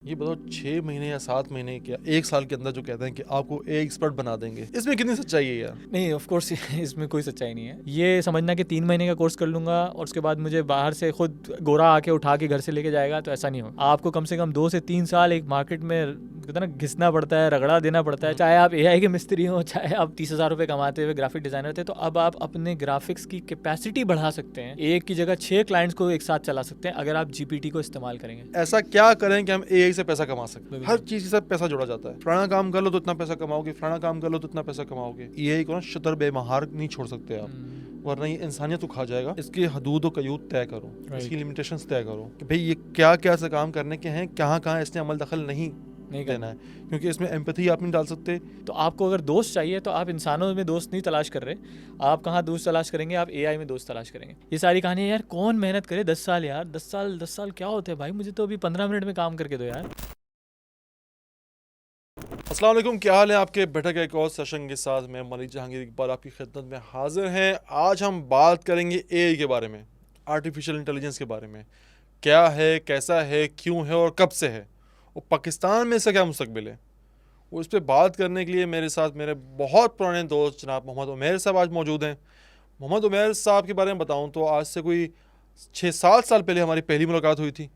ये बताओ 6 महीने या 7 महीने क्या 1 साल के अंदर जो कहते हैं कि आपको ए एक्सपर्ट बना देंगे, इसमें कितनी सच्चाई है यार? नहीं, ऑफ कोर्स इसमें कोई सच्चाई नहीं है। ये समझना कि 3 महीने का कोर्स कर लूँगा और उसके बाद मुझे बाहर से खुद गोरा आके उठा के घर से लेके जाएगा, तो ऐसा नहीं होगा। आपको कम से कम 2 से 3 साल एक मार्केट में कहते हैं ना घिसना पड़ता है, रगड़ा देना पड़ता है। चाहे आप एआई के मिस्त्री हो, चाहे आप 30,000 रुपये कमाते हुए ग्राफिक डिज़ाइनर थे, तो अब आप अपने ग्राफिक्स की कैपेसिटी बढ़ा सकते हैं। एक की जगह 6 क्लाइंट्स को एक साथ चला सकते हैं अगर आप जीपीटी को इस्तेमाल करेंगे। ऐसा क्या करें कि हम एआई से पैसा कमा सकें? बिल्कुल। हर चीज के साथ पैसा जोड़ा जाता है। फलाना काम कर लो तो इतना पैसा कमाओगे, फलाना काम कर लो तो इतना पैसा कमाओगे। एआई को ना शतर बेमहार नहीं छोड़ सकते आप, वरना ये इंसानियत उखा जाएगा। इसकी हदूद और कयूद तय करो, इसकी लिमिटेशंस तय करो कि भाई ये क्या क्या से काम करने के हैं, कहाँ कहाँ इसने अमल दखल नहीं देना है, क्योंकि इसमें एम्पैथी आप नहीं डाल सकते। तो आपको अगर दोस्त चाहिए तो आप इंसानों में दोस्त नहीं तलाश कर रहे, आप कहाँ दोस्त तलाश करेंगे? आप एआई में दोस्त तलाश करेंगे। ये सारी कहानी यार कौन मेहनत करे 10 साल यार, 10 साल क्या होते हैं भाई? मुझे तो अभी 15 मिनट में काम करके दो यार। अस्सलाम वालेकुम, क्या हाल है आपके? बैठक एक और सेशन के साथ मैं मलिक जहांगीर इकबाल आपकी खिदमत में हाजिर हैं। आज हम बात करेंगे एआई के बारे में, आर्टिफिशियल इंटेलिजेंस के बारे में। क्या है, कैसा है, क्यों है और कब से है, और पाकिस्तान में इसका क्या मुस्तकबिल है। वो इस पर बात करने के लिए मेरे साथ मेरे बहुत पुराने दोस्त जनाब मोहम्मद उमैर साहब आज मौजूद हैं। मोहम्मद उमैर साहब के बारे में बताऊँ तो आज से कोई 6-7 साल पहले हमारी पहली मुलाकात हुई थी,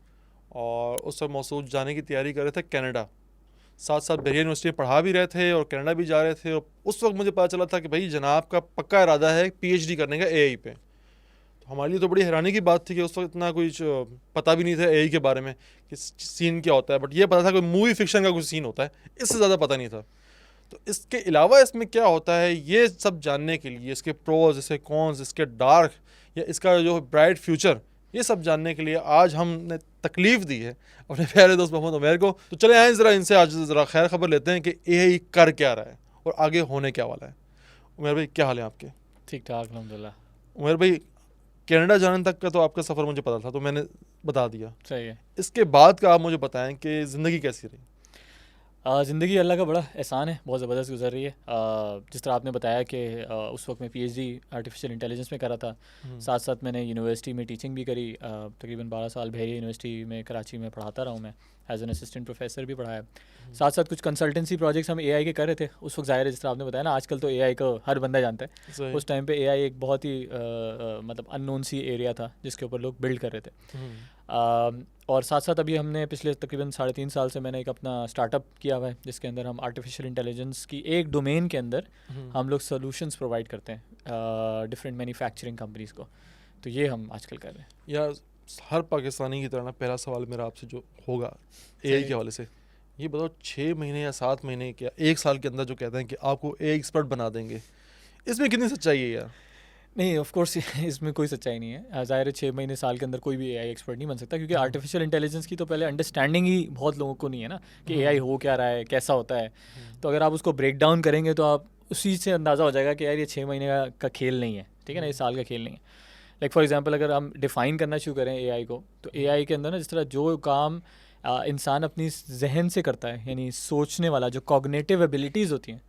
और उस वक्त मौसूद जाने की तैयारी कर रहे थे कनाडा। साथ साथ बहरिया यूनिवर्सिटी में पढ़ा भी रहे थे और कनाडा भी जा रहे थे। और उस वक्त मुझे पता चला था कि भाई जनाब का पक्का इरादा है पीएचडी करने का एआई पे। तो हमारे लिए तो बड़ी हैरानी की बात थी कि उस वक्त इतना कुछ पता भी नहीं था एआई के बारे में कि सीन क्या होता है, बट ये पता था कोई मूवी फिक्शन का कुछ सीन होता है, इससे ज़्यादा पता नहीं था। तो इसके अलावा इसमें क्या होता है, ये सब जानने के लिए, इसके प्रोज, इसके कॉन्स, इसके डार्क या इसका जो ब्राइट फ्यूचर, ये सब जानने के लिए आज हमने तकलीफ़ दी है अपने प्यारे दोस्त मोहम्मद उमैर को। तो चले आए ज़रा इनसे आज ज़रा खैर खबर लेते हैं कि एआई कर क्या रहा है और आगे होने क्या वाला है। उमैर भाई क्या हाल है आपके? ठीक ठाक अल्हम्दुलिल्लाह। उमैर भाई, कनाडा जाने तक का तो आपका सफ़र मुझे पता था, तो मैंने बता दिया। सही है। इसके बाद का आप मुझे बताएं कि ज़िंदगी कैसी रही। ज़िंदगी अल्लाह का बड़ा एहसान है, बहुत ज़बरदस्त गुजर रही है। जिस तरह आपने बताया कि उस वक्त मैं पीएचडी आर्टिफिशियल इंटेलिजेंस में करा था, साथ साथ मैंने यूनिवर्सिटी में टीचिंग भी करी। तकरीबन 12 साल बहरिया यूनिवर्सिटी में कराची में पढ़ाता रहा हूँ मैं, एज एन असिस्टेंट प्रोफेसर भी पढ़ाया। साथ साथ कुछ कंसल्टेंसी प्रोजेक्ट्स हम एआई के कर रहे थे उस वक्त। ज़ाहिर है जिस तरह आपने बताया ना, आजकल तो एआई को हर बंदा जानता है। उस टाइम पे एआई एक बहुत ही मतलब अननोन सी एरिया था जिसके ऊपर लोग बिल्ड कर रहे थे। और साथ साथ अभी हमने पिछले तकरीबन 3.5 साल से मैंने एक अपना स्टार्टअप किया हुआ है जिसके अंदर हम आर्टिफिशियल इंटेलिजेंस की एक डोमेन के अंदर हम लोग सॉल्यूशंस प्रोवाइड करते हैं डिफरेंट मैन्युफैक्चरिंग कंपनीज़ को। तो ये हम आजकल कर रहे हैं। या हर पाकिस्तानी की तरह ना, पहला सवाल मेरा आपसे जो होगा एआई के हवाले से, ये बताओ 6 महीने या 7 महीने क्या 1 साल के अंदर जो कहते हैं कि आपको एआई एक्सपर्ट बना देंगे, इसमें कितनी सच्चाई है यार? नहीं, ऑफ कोर्स इसमें कोई सच्चाई नहीं है। ज़ाहिर है 6 महीने साल के अंदर कोई भी एआई एक्सपर्ट नहीं बन सकता, क्योंकि आर्टिफिशियल इंटेलिजेंस की तो पहले अंडरस्टैंडिंग ही बहुत लोगों को नहीं है ना कि एआई हो क्या रहा है, कैसा होता है। तो अगर आप उसको ब्रेक डाउन करेंगे तो आप उसी से अंदाज़ा हो जाएगा कि यार ये 6 महीने का खेल नहीं है, ठीक है ना, ये साल का खेल नहीं है। लाइक फॉर एग्जांपल अगर हम डिफ़ाइन करना शुरू करें एआई को, तो एआई के अंदर ना जिस तरह जो काम इंसान अपनी जहन से करता है, यानी सोचने वाला जो कॉग्निटिव एबिलिटीज़ होती हैं,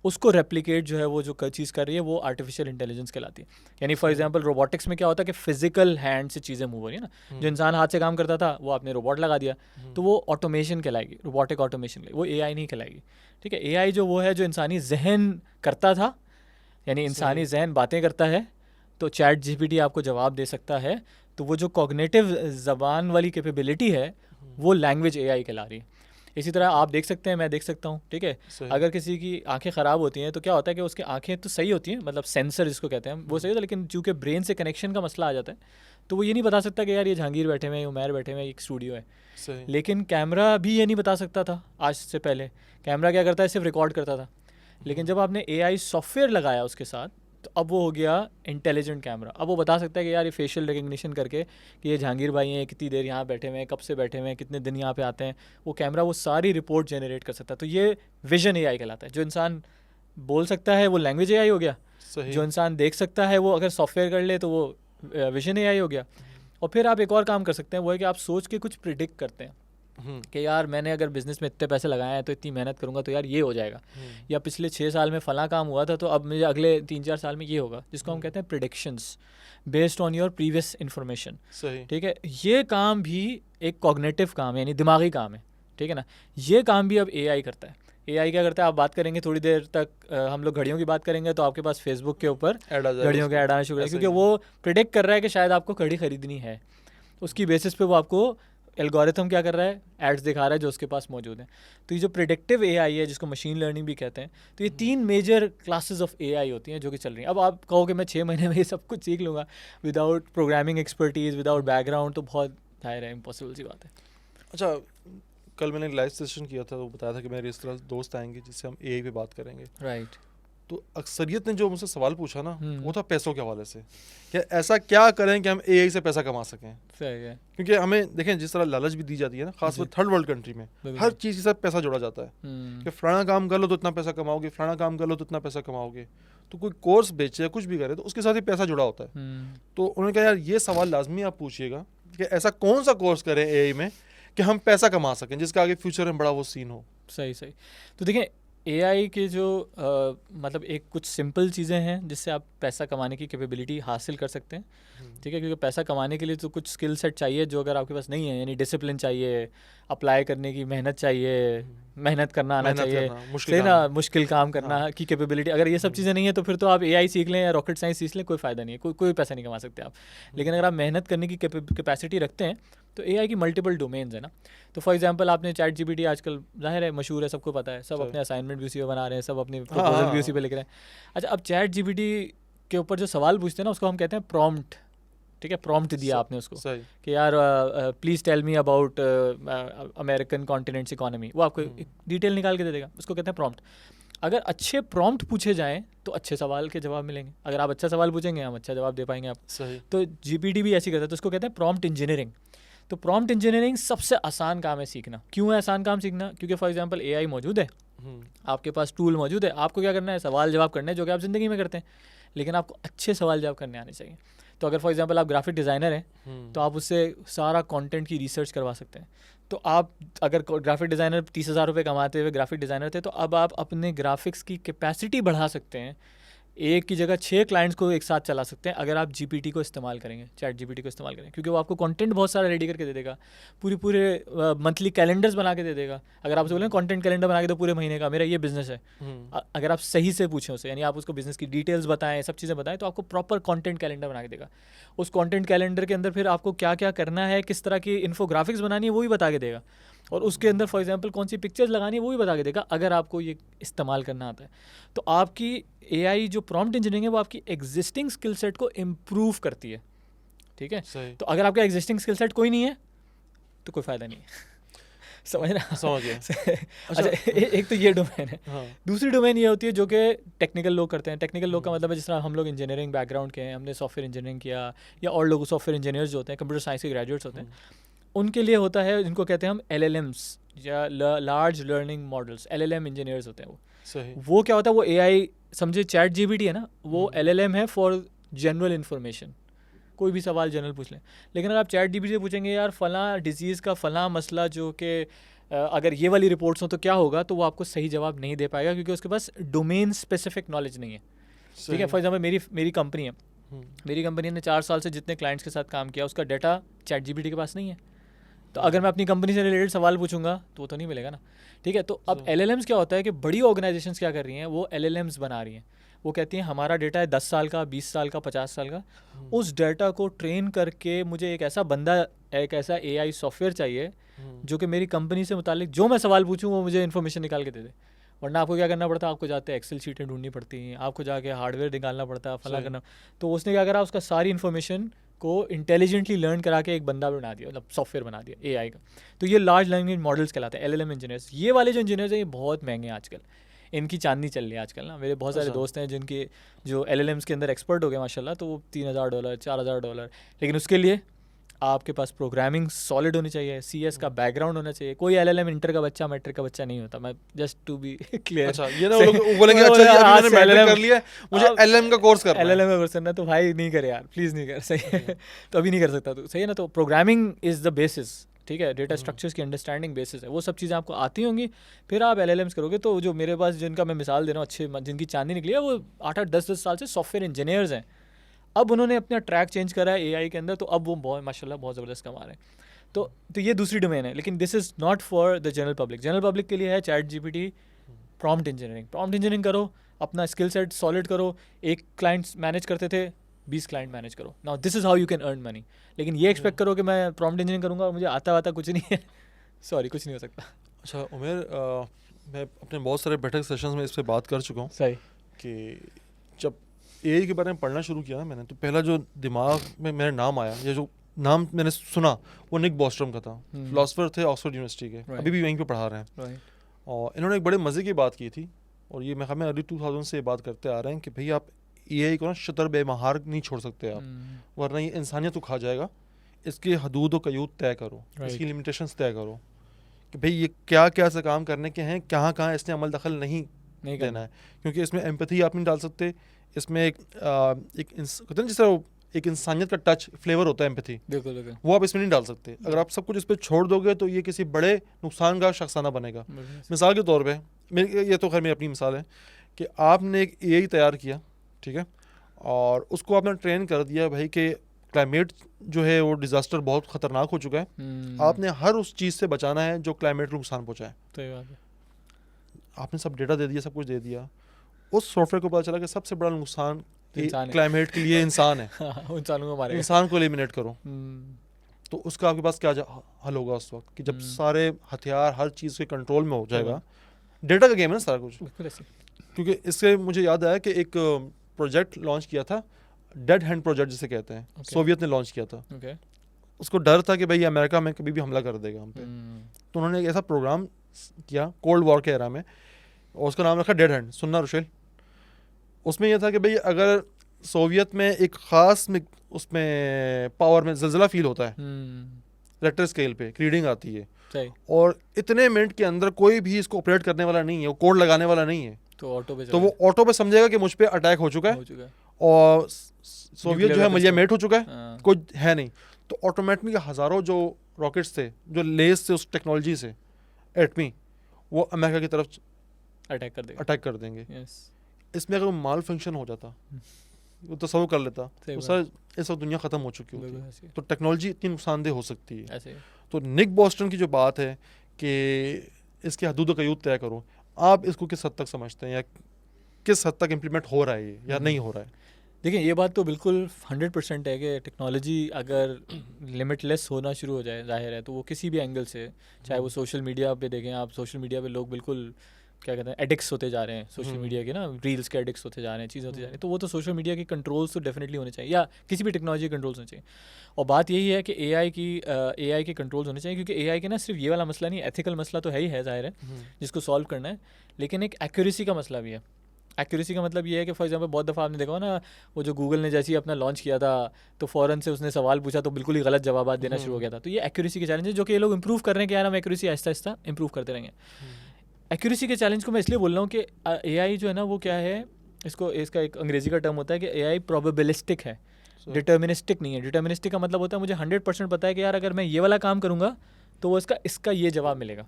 उसको रेप्लिकेट जो है वो जो चीज़ कर रही है वो आर्टिफिशियल इंटेलिजेंस कहलाती है। यानी फॉर एग्जांपल रोबोटिक्स में क्या होता है कि फिजिकल हैंड से चीज़ें मूव हो रही है ना, जो इंसान हाथ से काम करता था वो आपने रोबोट लगा दिया, तो वो ऑटोमेशन कहलाएगी, रोबोटिक ऑटोमेशन, वो एआई नहीं कहलाएगी। ठीक है, एआई जो वो है जो इंसानी जहन करता था, यानी इंसानी जहन बातें करता है, तो चैट जीपीटी आपको जवाब दे सकता है। तो वो जो कॉग्निटिव ज़बान वाली कैपेबिलिटी है वो लैंग्वेज एआई कहला रही है। इसी तरह आप देख सकते हैं, मैं देख सकता हूँ, ठीक है। अगर किसी की आंखें ख़राब होती हैं तो क्या होता है कि उसकी आंखें तो सही होती हैं, मतलब सेंसर जिसको कहते हैं वो सही होता है, लेकिन चूँकि ब्रेन से कनेक्शन का मसला आ जाता है तो वो ये नहीं बता सकता कि यार ये जहांगीर बैठे हुए हैं, उमैर बैठे हुए हैं, एक स्टूडियो है। लेकिन कैमरा भी ये नहीं बता सकता था आज से पहले। कैमरा क्या करता है, सिर्फ रिकॉर्ड करता था। लेकिन जब आपने एआई सॉफ्टवेयर लगाया उसके साथ, तो अब वो हो गया इंटेलिजेंट कैमरा। अब वो बता सकता है कि यार ये फेशियल रिकग्निशन करके कि ये जहांगीर भाई हैं, कितनी देर यहाँ बैठे हुए हैं, कब से बैठे हुए हैं, कितने दिन यहाँ पे आते हैं, वो कैमरा वो सारी रिपोर्ट जनरेट कर सकता है। तो ये विजन एआई कहलाता है। जो इंसान बोल सकता है वो लैंग्वेज एआई हो गया, जो इंसान देख सकता है वो अगर सॉफ्टवेयर कर ले तो वो विजन एआई हो गया। और फिर आप एक और काम कर सकते हैं, वो है कि आप सोच के कुछ प्रिडिक्ट करते हैं कि यार मैंने अगर बिज़नेस में इतने पैसे लगाए हैं तो इतनी मेहनत करूंगा तो यार ये हो जाएगा, या पिछले 6 साल में फ़लाँ काम हुआ था तो अब मुझे अगले 3-4 साल में ये होगा, जिसको हम कहते हैं predictions based on your previous information. ठीक है, ये काम भी एक कॉग्निटिव काम है, यानी दिमागी काम है, ठीक है ना। ये काम भी अब एआई करता है। एआई क्या करता है, आप बात करेंगे थोड़ी देर तक, हम लोग घड़ियों की बात करेंगे तो आपके पास फेसबुक के ऊपर ऐड आ जाएगा घड़ियों के उसमें, ऐड आना शुरू है, ऐसा क्योंकि ही। वो प्रिडिक्ट कर रहा है कि शायद आपको घड़ी खरीदनी है। उसकी बेसिस पे वो आपको एल्गोरिथम क्या कर रहा है, एड्स दिखा रहा है जो उसके पास मौजूद हैं। तो ये जो प्रिडिक्टिव एआई है, जिसको मशीन लर्निंग भी कहते हैं, तो ये 3 मेजर क्लासेस ऑफ एआई होती हैं जो कि चल रही हैं। अब आप कहो कि मैं 6 महीने में ये सब कुछ सीख लूँगा without programming expertise, without background, तो बहुत जाहिर है इम्पॉसिबल सी बात है। अच्छा, कल मैंने एक लाइव सेशन किया था, वो बताया था कि मेरे इस तरह दोस्त आएंगे जिससे हम एआई पे बात करेंगे। राइट। तो अक्सरियत ने जो मुझसे सवाल पूछा ना, हम्म। वो था पैसों के हवाले से, कि ऐसा क्या करें कि हम एआई से पैसा कमा सकें। सही है। क्योंकि हमें देखें, जिस तरह लालच भी दी जाती है ना, खासकर थर्ड वर्ल्ड कंट्री में, बिल्कुल। हर चीज़ के साथ पैसा जोड़ा जाता है हम्म। कि फलाना काम कर लो तो इतना पैसा कमाओगे, फलाना काम कर लो तो इतना पैसा कमाओगे। तो कोई कोर्स बेचे या कुछ भी करे तो उसके साथ ही पैसा जुड़ा होता है। हम्म। तो उन्होंने कहा यार ये सवाल लाजमी आप पूछिएगा कि ऐसा कौन सा कोर्स करें एआई में कि हम पैसा कमा सकें, जिसका आगे फ्यूचर में बड़ा वो सीन हो। सही सही। तो देखें, एआई के जो मतलब एक कुछ सिंपल चीज़ें हैं जिससे आप पैसा कमाने की कैपेबिलिटी हासिल कर सकते हैं, ठीक है। क्योंकि पैसा कमाने के लिए तो कुछ स्किल सेट चाहिए जो अगर आपके पास नहीं है, यानी डिसिप्लिन चाहिए, अप्लाई करने की मेहनत चाहिए, मेहनत करना आना चाहिए, मुश्किल सही काम ना, है। मुश्किल काम करना की कैपेबिलिटी, अगर ये सब चीज़ें नहीं है तो फिर तो आप एआई सीख लें या रॉकेट साइंस सीख लें, कोई फ़ायदा नहीं है, कोई पैसा नहीं कमा सकते आप। लेकिन अगर आप मेहनत करने की कैपेसिटी रखते हैं तो एआई की मल्टीपल डोमेन्स है ना। तो फॉर एग्जांपल आपने चैट जीपीटी, आजकल जाहिर है मशहूर है, सबको पता है, सब अपने असाइनमेंट भी उसी पे बना रहे हैं, सब अपने प्रपोजल भी उसी पे लिख रहे हैं। अच्छा, अब चैट जीपीटी के ऊपर जो सवाल पूछते हैं ना, उसको हम कहते हैं प्रॉम्प्ट, ठीक है। प्रॉम्प्ट दिया आपने उसको कि यार please tell me about American continents economy, वो आपको एक डिटेल निकाल के दे देगा, उसको कहते हैं प्रॉम्प्ट। अगर अच्छे प्रॉम्प्ट पूछे जाएं तो अच्छे सवाल के जवाब मिलेंगे, अगर आप अच्छा सवाल पूछेंगे हम अच्छा जवाब दे पाएंगे आप। सही। तो जीपीटी भी ऐसी करता है, तो उसको कहते हैं प्रॉम्प्ट इंजीनियरिंग। तो प्रॉम्प्ट इंजीनियरिंग सबसे आसान काम है सीखना। क्यों है आसान काम सीखना? क्योंकि फॉर एग्जांपल एआई मौजूद है, आपके पास टूल मौजूद है, आपको क्या करना है, सवाल जवाब करने हैं जो कि आप ज़िंदगी में करते हैं, लेकिन आपको अच्छे सवाल जवाब करने आने चाहिए। तो अगर फॉर एग्जांपल आप ग्राफिक डिज़ाइनर हैं तो आप उससे सारा कंटेंट की रिसर्च करवा सकते हैं। तो आप अगर ग्राफिक डिज़ाइनर 30,000 रुपये कमाते हुए ग्राफिक डिज़ाइनर थे, तो अब आप अपने ग्राफिक्स की कैपेसिटी बढ़ा सकते हैं, एक की जगह 6 क्लाइंट्स को एक साथ चला सकते हैं अगर आप जीपीटी को इस्तेमाल करेंगे, चैट जीपीटी को इस्तेमाल करेंगे, क्योंकि वो आपको कंटेंट बहुत सारा रेडी करके दे देगा, पूरे मंथली कैलेंडर्स बना के दे देगा। अगर आप उसे बोलें कंटेंट कैलेंडर बना के दो पूरे महीने का, मेरा ये बिजनेस है, अगर आप सही से पूछें उसे, यानी आप उसको बिजनेस की डिटेल्स बताएं, सब चीज़ें बताएं, तो आपको प्रॉपर कंटेंट कैलेंडर बना के देगा। उस कंटेंट कैलेंडर के अंदर फिर आपको क्या क्या करना है, किस तरह की इन्फोग्राफिक्स बनानी है वो भी बता के देगा, और उसके अंदर फॉर एग्जांपल कौन सी पिक्चर्स लगानी है वो भी बता के देगा, अगर आपको ये इस्तेमाल करना आता है। तो आपकी एआई जो प्रॉम्प्ट इंजीनियरिंग है वो आपकी एग्जिस्टिंग स्किल सेट को इम्प्रूव करती है, ठीक है। तो अगर आपका एग्जिस्टिंग स्किल सेट कोई नहीं है तो कोई फ़ायदा नहीं है। समझ रहा? समझ गया। अच्छा, एक तो ये डोमेन है। दूसरी डोमेन ये होती है जो कि टेक्निकल लोग करते हैं। टेक्निकल लोग का मतलब है जिस तरह हम लोग इंजीनियरिंग बैकग्राउंड के हैं, हमने सॉफ्टवेयर इंजीनियरिंग किया, या और लोग सॉफ्टवेयर इंजीनियर्स जो होते हैं, कंप्यूटर साइंस के ग्रेजुएट्स होते हैं, उनके लिए होता है, जिनको कहते हैं हम LLMs या large learning models, LLM engineers होते हैं वो। सही। वो क्या होता है, वो एआई, समझे चैट जीपीटी है ना, वो LLM है फॉर जनरल इन्फॉर्मेशन, कोई भी सवाल जनरल पूछ लें। लेकिन अगर आप चैट जीपीटी से पूछेंगे यार फ़लाँ डिजीज़ का फ़लाँ मसला जो कि अगर ये वाली रिपोर्ट्स हो तो क्या होगा, तो वो आपको सही जवाब नहीं दे पाएगा, क्योंकि उसके पास डोमेन स्पेसिफिक नॉलेज नहीं है, ठीक है। फॉर एग्जाम्पल मेरी कंपनी है, मेरी कंपनी ने 4 साल से जितने क्लाइंट्स के साथ काम किया उसका डाटा चैट जीपीटी के पास नहीं है। तो अगर मैं अपनी कंपनी से रिलेटेड सवाल पूछूंगा तो वो तो नहीं मिलेगा ना, ठीक है। तो अब LLMs क्या होता है कि बड़ी ऑर्गेनाइजेशंस क्या कर रही हैं, वो LLMs बना रही हैं। वो कहती हैं हमारा डेटा है 10 साल का, 20 साल का, 50 साल का, उस डेटा को ट्रेन करके मुझे एक ऐसा बंदा, एक ऐसा AI सॉफ्टवेयर चाहिए जो कि मेरी कंपनी से मुतालिक जो मैं सवाल पूछूं वो मुझे इन्फॉर्मेशन निकाल के दे दे। वरना आपको क्या करना पड़ता है, आपको जाते एक्सेल शीटें ढूंढनी पड़ती हैं, आपको जाके हार्डवेयर निकालना पड़ता है, फला करना। तो उसने क्या करा, उसका सारी इन्फॉर्मेशन को इंटेलिजेंटली लर्न करा के एक बंदा बना दिया, मतलब सॉफ्टवेयर बना दिया AI का। तो ये लार्ज लैंग्वेज मॉडल्स कहलाते हैं, LLM इंजीनियर्स। ये वाले जो इंजीनियर्स हैं ये बहुत महंगे हैं आजकल, इनकी चांदनी चल रही है आजकल ना। मेरे बहुत सारे दोस्त हैं जिनके जो LLMs के अंदर एक्सपर्ट हो गए माशाल्लाह, तो वो $3,000 $4,000, लेकिन उसके लिए आपके पास प्रोग्रामिंग सॉलिड होनी चाहिए, CS का बैकग्राउंड होना चाहिए। कोई LLM इंटर का बच्चा मैट्रिक का बच्चा नहीं होता, मैं जस्ट टू बी क्लियर। अच्छा, ये ना वो लोग बोलेंगे अच्छा जी अभी मैंने मैट्रिक कर लिया है, मुझे LLM का कोर्स करना है। LLM का कोर्स करना है, तो भाई नहीं करे यार, प्लीज़ नहीं कर, सही है। तो अभी नहीं कर सकता तू, सही है ना। तो प्रोग्रामिंग इज़ द बेसिस, ठीक है, डेटा स्ट्रक्चर्स की अंडरस्टैंडिंग बेसिस है, वो सब चीज़ें आपको आती होंगी, फिर आप LLMs करोगे। तो जो मेरे पास जिनका मैं मिसाल दे रहा हूँ, अच्छे जिनकी चांदी निकली है, वो 8-8 10-10 साल से सॉफ्टवेयर इंजीनियर्स हैं। अब उन्होंने अपना ट्रैक चेंज करा है AI के अंदर, तो अब वो बहुत माशाल्लाह बहुत ज़बरदस्त कमा रहे हैं। तो ये दूसरी डोमेन है, लेकिन this is not for the general public. General public के लिए है चैट जीपीटी, प्रॉम्प्ट इंजीनियरिंग करो, अपना स्किल सेट सॉलिड करो. एक क्लाइंट मैनेज करते थे, 20 क्लाइंट मैनेज करो. Now this is how you can earn money. लेकिन ये एक्सपेक्ट करो कि मैं प्रॉम्प्ट इंजीनियरिंग करूँगा और मुझे आता कुछ नहीं है. सॉरी, कुछ नहीं हो सकता. अच्छा उमेर, मैं अपने बहुत सारे बैठक सेशंस में इस पर बात कर चुका हूँ सही कि जब एआई के बारे में पढ़ना शुरू किया ना मैंने, तो पहला जो दिमाग में मेरा नाम आया, या जो नाम मैंने सुना, वो निक बॉस्ट्रम का था. फिलोसफर थे ऑक्सफोर्ड यूनिवर्सिटी के, अभी भी वहीं पे पढ़ा रहे हैं. और इन्होंने एक बड़े मज़े की बात की थी, और ये मैं हमें अर्ली 2000 से ये बात करते आ रहे हैं कि भाई आप एआई को ना शतर बेमहार नहीं छोड़ सकते आप, वरना ये इंसानियत को खा जाएगा. इसके हदूद व कयूद तय करो, इसकी लिमिटेशंस तय करो कि भाई ये क्या क्या से काम करने के हैं, कहाँ इसने अमल दखल नहीं देना है. क्योंकि इसमें एम्पैथी आप नहीं डाल सकते, इसमें जिस तरह एक इंसानियत का टच फ्लेवर होता है एम्पैथी, बिल्कुल वो आप इसमें नहीं डाल सकते. अगर आप सब कुछ इस पर छोड़ दोगे तो ये किसी बड़े नुकसान का शख्साना बनेगा. मिसाल के तौर पे ये तो खैर मेरी अपनी मिसाल है कि आपने एक एआई तैयार किया, ठीक है, और उसको आपने ट्रेन कर दिया भाई कि क्लाइमेट जो है वो डिज़ास्टर बहुत ख़तरनाक हो चुका है, आपने हर उस चीज़ से बचाना है जो क्लाइमेट को नुकसान पहुँचाए. सही बात है. आपने सब डेटा दे दिया, सब कुछ दे दिया, उस सॉफ्टवेयर को पता चला कि सबसे बड़ा नुकसान क्लाइमेट के लिए इंसान है. इंसान को एलिमिनेट करो, तो उसका आपके पास क्या हल होगा उस वक्त कि जब सारे हथियार हर चीज़ के कंट्रोल में हो जाएगा. डेटा का गेम है ना सारा कुछ. क्योंकि इससे मुझे याद आया कि एक प्रोजेक्ट लॉन्च किया था, डेड हैंड प्रोजेक्ट जिसे कहते हैं, सोवियत ने लॉन्च किया था. उसको डर था कि भाई अमेरिका में कभी भी हमला कर देगा हम पे. तो उन्होंने एक ऐसा प्रोग्राम किया कोल्ड वॉर के एरा में, और उसका नाम रखा डेड हैंड. सुनना रुशेल, उसमें यह था कि भाई अगर सोवियत में एक ख़ास में उसमें पावर में ज़लज़ला फील होता है, रेक्टर स्केल पे रीडिंग आती है, और इतने मिनट के अंदर कोई भी इसको ऑपरेट करने वाला नहीं है, वो कोड लगाने वाला नहीं है, तो वो ऑटो पे समझेगा कि मुझ पे अटैक हो चुका है और सोवियत जो है मलियामेट हो चुका है, कोई है नहीं. तो ऑटोमेटिकली हज़ारों जो रॉकेट्स थे जो लेस थे उस टेक्नोलॉजी से एटमी, वो अमेरिका की तरफ अटैक कर देंगे. इसमें अगर माल फंक्शन हो जाता, वो तस्वीर कर लेता, तो सर इस वक्त दुनिया ख़त्म हो चुकी होती. तो टेक्नोलॉजी इतनी नुकसानदेह हो सकती है. तो निक बॉस्टन की जो बात है कि इसके हदूद व कयूद तय करो, आप इसको किस हद तक समझते हैं, या किस हद तक इम्प्लीमेंट हो रहा है ये, या नहीं हो रहा है? देखिए, ये बात तो बिल्कुल 100% है कि टेक्नोलॉजी अगर लिमिटलेस होना शुरू हो जाए, जाहिर है, तो वो किसी भी एंगल से, चाहे वो सोशल मीडिया पे देखें आप, सोशल मीडिया पे लोग बिल्कुल क्या कहते हैं एडिक्ट्स होते जा रहे हैं, सोशल मीडिया के ना रील्स के एडिक्ट्स होते जा रहे हैं, चीज़ होते जा रही है. तो वो तो सोशल मीडिया के कंट्रोल्स तो डेफिनेटली होने चाहिए, या किसी भी टेक्नोलॉजी के कंट्रोल्स होने चाहिए. और बात यही है कि एआई के कंट्रोल्स होने चाहिए, क्योंकि एआई के ना सिर्फ ये वाला मसला नहीं, एथिकल मसला तो है ही है, जाहिर है, जिसको सॉल्व करना है, लेकिन एक एक्यूरेसी का मसला भी है. एक्यूरेसी का मतलब ये है कि फॉर एग्जांपल बहुत दफ़ा आपने देखा हो ना, वो जो गूगल ने जैसे ही अपना लॉन्च किया था तो फ़ौरन से उसने सवाल पूछा तो बिल्कुल ही गलत जवाब देना शुरू हो गया था. तो ये एक्यूरेसी के चैलेंज है जो कि ये लोग इंप्रूव कर रहे हैं कि यार हम एक्यूरेसी आहिस्ता आहिस्ता इंप्रूव करते रहेंगे. एक्यूरेसी के चैलेंज को मैं इसलिए बोल रहा हूँ कि एआई जो है ना वो क्या है, इसका एक अंग्रेजी का टर्म होता है कि एआई प्रोबेबिलिस्टिक है, डिटर्मिनिस्टिक नहीं है. डिटर्मिनिस्टिक का मतलब होता है मुझे 100% पता है कि यार अगर मैं ये वाला काम करूँगा तो वो इसका ये जवाब मिलेगा.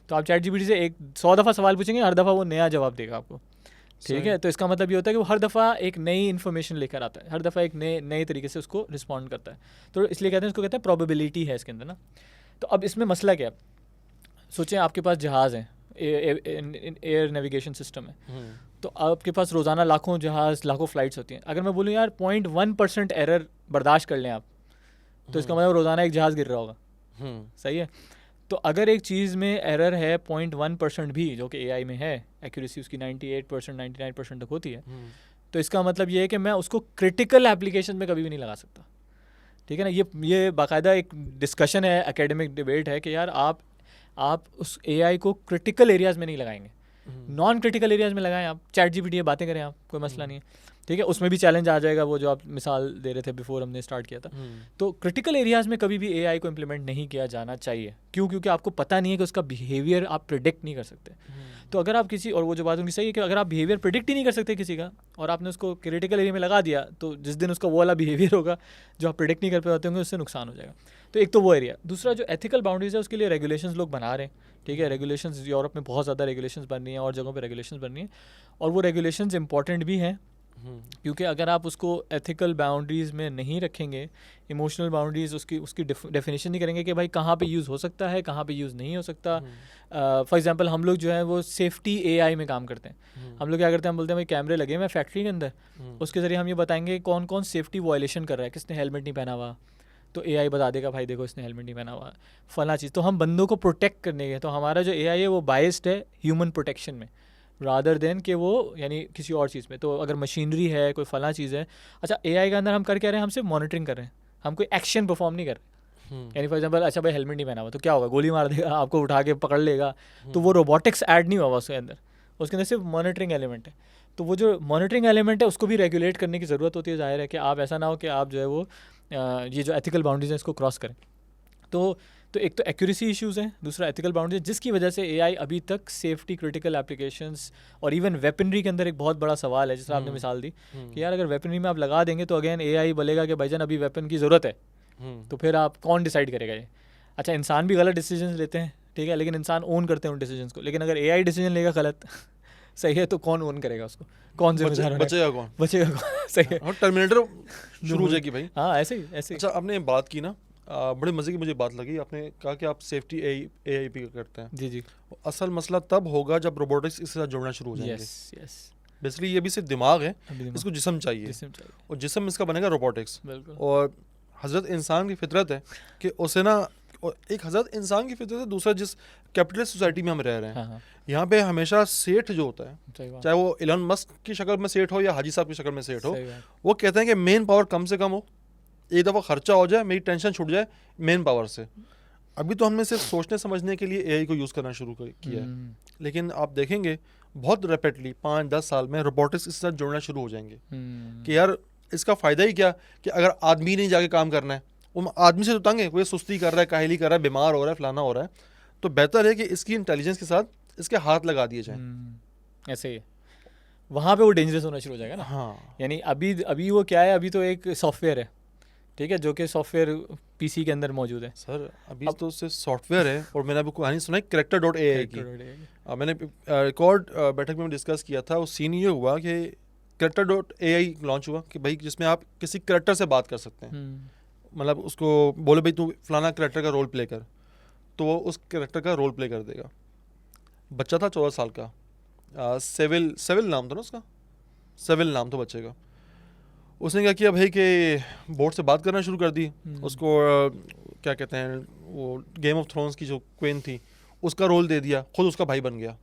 तो आप चैट जीपीटी से 100 दफ़ा सवाल पूछेंगे, हर दफ़ा वो नया जवाब देगा आपको, ठीक है. तो इसका मतलब ये होता है कि वो हर दफ़ा एक नई इन्फॉर्मेशन लेकर आता है, हर दफ़ा एक नए तरीके से उसको रिस्पॉन्ड करता है. तो इसलिए कहते हैं, इसको कहते हैं प्रोबेबिलिटी है इसके अंदर ना. तो अब इसमें मसला क्या है, सोचें आपके पास जहाज़ है, एयर नेविगेशन सिस्टम है, तो आपके पास रोज़ाना लाखों जहाज़, लाखों फ़्लाइट्स होती हैं. अगर मैं बोलूँ यार 0.1% एरर बर्दाश्त कर लें आप, तो इसका मतलब रोज़ाना एक जहाज़ गिर रहा होगा. सही है. तो अगर एक चीज़ में एरर है 0.1% भी, जो कि एआई में है, एक्यूरेसी उसकी 98% 99% तक होती है, तो इसका मतलब ये है कि मैं उसको क्रिटिकल एप्लीकेशन में कभी भी नहीं लगा सकता. ठीक है ना. ये बाकायदा एक डिस्कशन है, एकेडमिक डिबेट है कि यार आप उस एआई को क्रिटिकल एरियाज़ में नहीं लगाएंगे, नॉन क्रिटिकल एरियाज़ में लगाएं. आप चैट जीपीटी बातें करें आप, कोई मसला नहीं है, ठीक है. उसमें भी चैलेंज आ जाएगा, वो जो आप मिसाल दे रहे थे बिफोर हमने स्टार्ट किया था. तो क्रिटिकल एरियाज़ में कभी भी एआई को इम्प्लीमेंट नहीं किया जाना चाहिए. क्यों? क्योंकि आपको पता नहीं है कि उसका बिहेवियर आप प्रिडिक्ट नहीं कर सकते. तो अगर आप किसी, और वो जो बात उनकी सही है कि अगर आप बिहेवियर प्रिडिक्ट ही नहीं कर सकते किसी का, और आपने उसको क्रिटिकल एरिया में लगा दिया, तो जिस दिन उसका वो वाला बिहेवियर होगा जो आप प्रिडिक्ट नहीं कर पाते होंगे, उससे नुकसान हो जाएगा. तो एक तो वो एरिया. दूसरा जो एथिकल बाउंड्रीज है उसके लिए रेगुलेशंस लोग बना रहे हैं, ठीक है. रेगुलेशंस यूरोप में बहुत ज़्यादा रेगुलेशंस बन रही हैं और जगहों पे रेगुलेशंस बन रही हैं, और वो रेगुलेशंस इंपॉर्टेंट भी हैं क्योंकि अगर आप उसको एथिकल बाउंड्रीज में नहीं रखेंगे, इमोशनल बाउंड्रीज उसकी डेफिनेशन नहीं करेंगे कि भाई कहाँ पे यूज़ हो सकता है, कहाँ पे यूज़ नहीं हो सकता। फॉर एग्जांपल हम लोग जो है वो सेफ्टी एआई में काम करते हैं। हम लोग क्या करते हैं, हम बोलते हैं भाई कैमरे लगे हुए हैं फैक्ट्री के अंदर, उसके ज़रिए हम ये बताएंगे कौन कौन सेफ्टी वायलेशन कर रहा है, किसने हेलमेट नहीं पहना हुआ, तो एआई बता देगा भाई देखो इसने हेलमेट नहीं पहना हुआ, फला चीज़। तो हम बंदों को प्रोटेक्ट करने के, तो हमारा जो एआई है वो बायस्ड है ह्यूमन प्रोटेक्शन में रादर देन कि वो यानी किसी और चीज़ में। तो अगर मशीनरी है, कोई फला चीज़ है, अच्छा एआई के अंदर हम कर क्या रहे हैं, हम सिर्फ मॉनिटरिंग कर रहे हैं, हम कोई एक्शन परफॉर्म नहीं कर रहे। यानी फॉर एग्जांपल अच्छा भाई हेलमेट नहीं पहना हुआ तो क्या होगा, गोली मार देगा, आपको उठा के पकड़ लेगा, तो वो रोबोटिक्स ऐड नहीं हुआ उसके अंदर, उसके अंदर सिर्फ मॉनिटरिंग एलिमेंट है। तो वो जो मॉनिटरिंग एलिमेंट है उसको भी रेगुलेट करने की ज़रूरत होती है, जाहिर है कि आप ऐसा ना हो कि आप जो है वो ये जो एथिकल बाउंड्रीज हैं इसको क्रॉस करें। तो एक तो एक्यूरेसी इश्यूज़ हैं, दूसरा एथिकल बाउंड्रीज, जिसकी वजह से एआई अभी तक सेफ्टी क्रिटिकल एप्लीकेशंस और इवन वेपनरी के अंदर एक बहुत बड़ा सवाल है। जिस तरह आपने मिसाल दी कि यार अगर वेपनरी में आप लगा देंगे तो अगेन एआई बोलेगा कि भाईजान अभी वेपन की ज़रूरत है, तो फिर आप कौन डिसाइड करेगा ये। अच्छा इंसान भी गलत डिसीजन लेते हैं, ठीक है, लेकिन इंसान ओन करते हैं उन डिसीजन को, लेकिन अगर एआई डिसीजन लेगा गलत सही है तो कौन ओन करेगा उसको, कौन जिम्मेदार बचेगा कौन? बचेगा कौन? सही है, टर्मिनेटर शुरू हो जाएगी भाई। हाँ ऐसे ही ऐसे ही। अच्छा आपने बात की ना, बड़े मज़े की मुझे बात लगी, आपने कहा कि आप सेफ्टी एआई पे करते हैं। जी जी, असल मसला तब होगा जब रोबोटिक्स इसके साथ जुड़ना शुरू हो जाएंगे। यस यस, बेसिकली ये भी सिर्फ दिमाग है, अभी दिमाग- इसको जिस्म चाहिए, जिस्म चाहिए, और जिस्म इसका बनेगा रोबोटिक्स। बिल्कुल। और हज़रत इंसान की फितरत है कि उसे ना, और एक हज़रत इंसान की फितरत है, दूसरा जिस कैपिटलिस्ट सोसाइटी में हम रह रहे हैं, हाँ हाँ, यहाँ पे हमेशा सेठ जो होता है, सही बात, चाहे वो इलन मस्क की शक्ल में सेठ हो या हाजी साहब की शक्ल में सेठ हो, सही बात, वो कहते हैं कि मेन पावर कम से कम हो, एक दफ़ा खर्चा हो जाए, मेरी टेंशन छूट जाए मेन पावर से। अभी तो हमने सिर्फ सोचने समझने के लिए एआई को यूज़ करना शुरू किया है, लेकिन आप देखेंगे बहुत रैपिडली 5-10 साल में रोबोटिक्स इसके साथ जुड़ना शुरू हो जाएंगे कि यार इसका फ़ायदा ही क्या कि अगर आदमी नहीं जाके काम करना है, वो आदमी से तो तंग है, वो सुस्ती कर रहा है, काहली कर रहा है, बीमार हो रहा है, फलाना हो रहा है, तो बेहतर है कि इसकी इंटेलिजेंस के साथ इसके हाथ लगा दिए जाएं। ऐसे ही है, वहाँ पे वो डेंजरस होना शुरू हो जाएगा ना। हाँ, यानी अभी वो क्या है, अभी तो एक सॉफ्टवेयर है, ठीक है, जो कि सॉफ्टवेयर पीसी के अंदर मौजूद है सर अभी तो सिर्फ सॉफ्टवेयर है। और मैंने अभी कहानी सुना है character.ai की, मैंने रिकॉर्ड बैठक में डिस्कस किया था। उस सीन ये हुआ कि character.ai लॉन्च हुआ कि भाई जिसमें आप किसी करेक्टर से बात कर सकते हैं, मतलब उसको बोले भाई तू फलाना करेक्टर का रोल प्ले कर, तो वो उस करेक्टर का रोल प्ले कर देगा। बच्चा था 14 साल का, सेविल नाम था ना उसका, सेविल नाम था बच्चे का। उसने क्या किया भाई कि बोर्ड से बात करना शुरू कर दी, उसको क्या कहते हैं वो गेम ऑफ थ्रोन्स की जो क्वीन थी उसका रोल दे दिया, खुद उसका भाई बन गया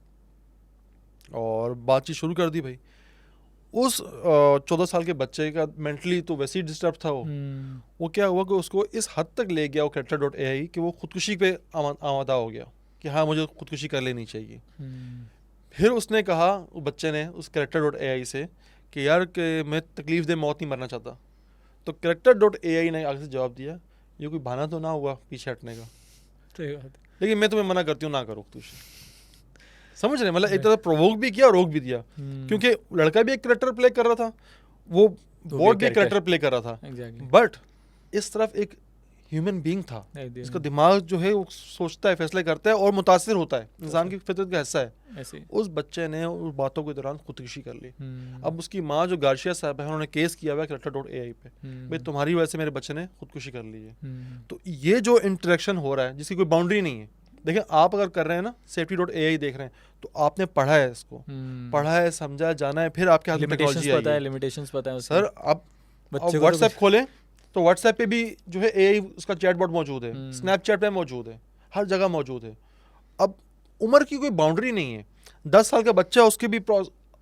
और बातचीत शुरू कर दी। भाई उस 14 साल के बच्चे का मेंटली तो वैसे ही डिस्टर्ब था वो क्या हुआ कि उसको इस हद तक ले गया वो character.ai कि वो खुदकुशी पे आमादा हो गया कि हाँ मुझे खुदकुशी कर लेनी चाहिए। फिर उसने कहा, बच्चे ने उस character.ai से कि यार कि मैं तकलीफ दे मौत नहीं मरना चाहता, तो character.ai ने आगे से जवाब दिया ये कोई बहाना तो ना हुआ पीछे हटने का, सही बात है। लेकिन मैं तुम्हें मना करती हूँ ना करो खुदकुशी। समझ रहे, मतलब एक तरह प्रोवोक भी किया, रोक भी दिया, क्योंकि लड़का भी एक करेक्टर प्ले कर रहा था, वो बोर्ड भी एक करेक्टर प्ले कर रहा था, एग्जैक्टली, बट इस तरफ एक ह्यूमन बीइंग था, इसका दिमाग जो है वो सोचता है, फैसले करता है और मुतासिर होता है, इंसान की फितरत का हिस्सा है। ऐसे ही। उस बच्चे ने उस बातों के दौरान खुदकुशी कर ली। अब उसकी माँ जो गार्शिया साहब है उन्होंने केस किया हुआ है character.ai पे, भाई तुम्हारी वजह से मेरे बच्चे ने खुदकुशी कर ली है। तो ये जो इंटरेक्शन हो रहा है जिसकी कोई बाउंड्री नहीं है, देखिए आप अगर कर रहे हैं ना safety.ai देख रहे हैं तो आपने पढ़ा है, इसको पढ़ा है, समझा, जाना है, फिर आपके हाथ में टेक्नोलॉजी आई है। लिमिटेशंस पता है सर अब व्हाट्सएप खोलें तो व्हाट्सएप पे भी जो है एआई उसका चैटबॉट मौजूद है, स्नैपचैट पे मौजूद है, हर जगह मौजूद है। अब उम्र की कोई बाउंड्री नहीं है, 10 साल का बच्चा उसके भी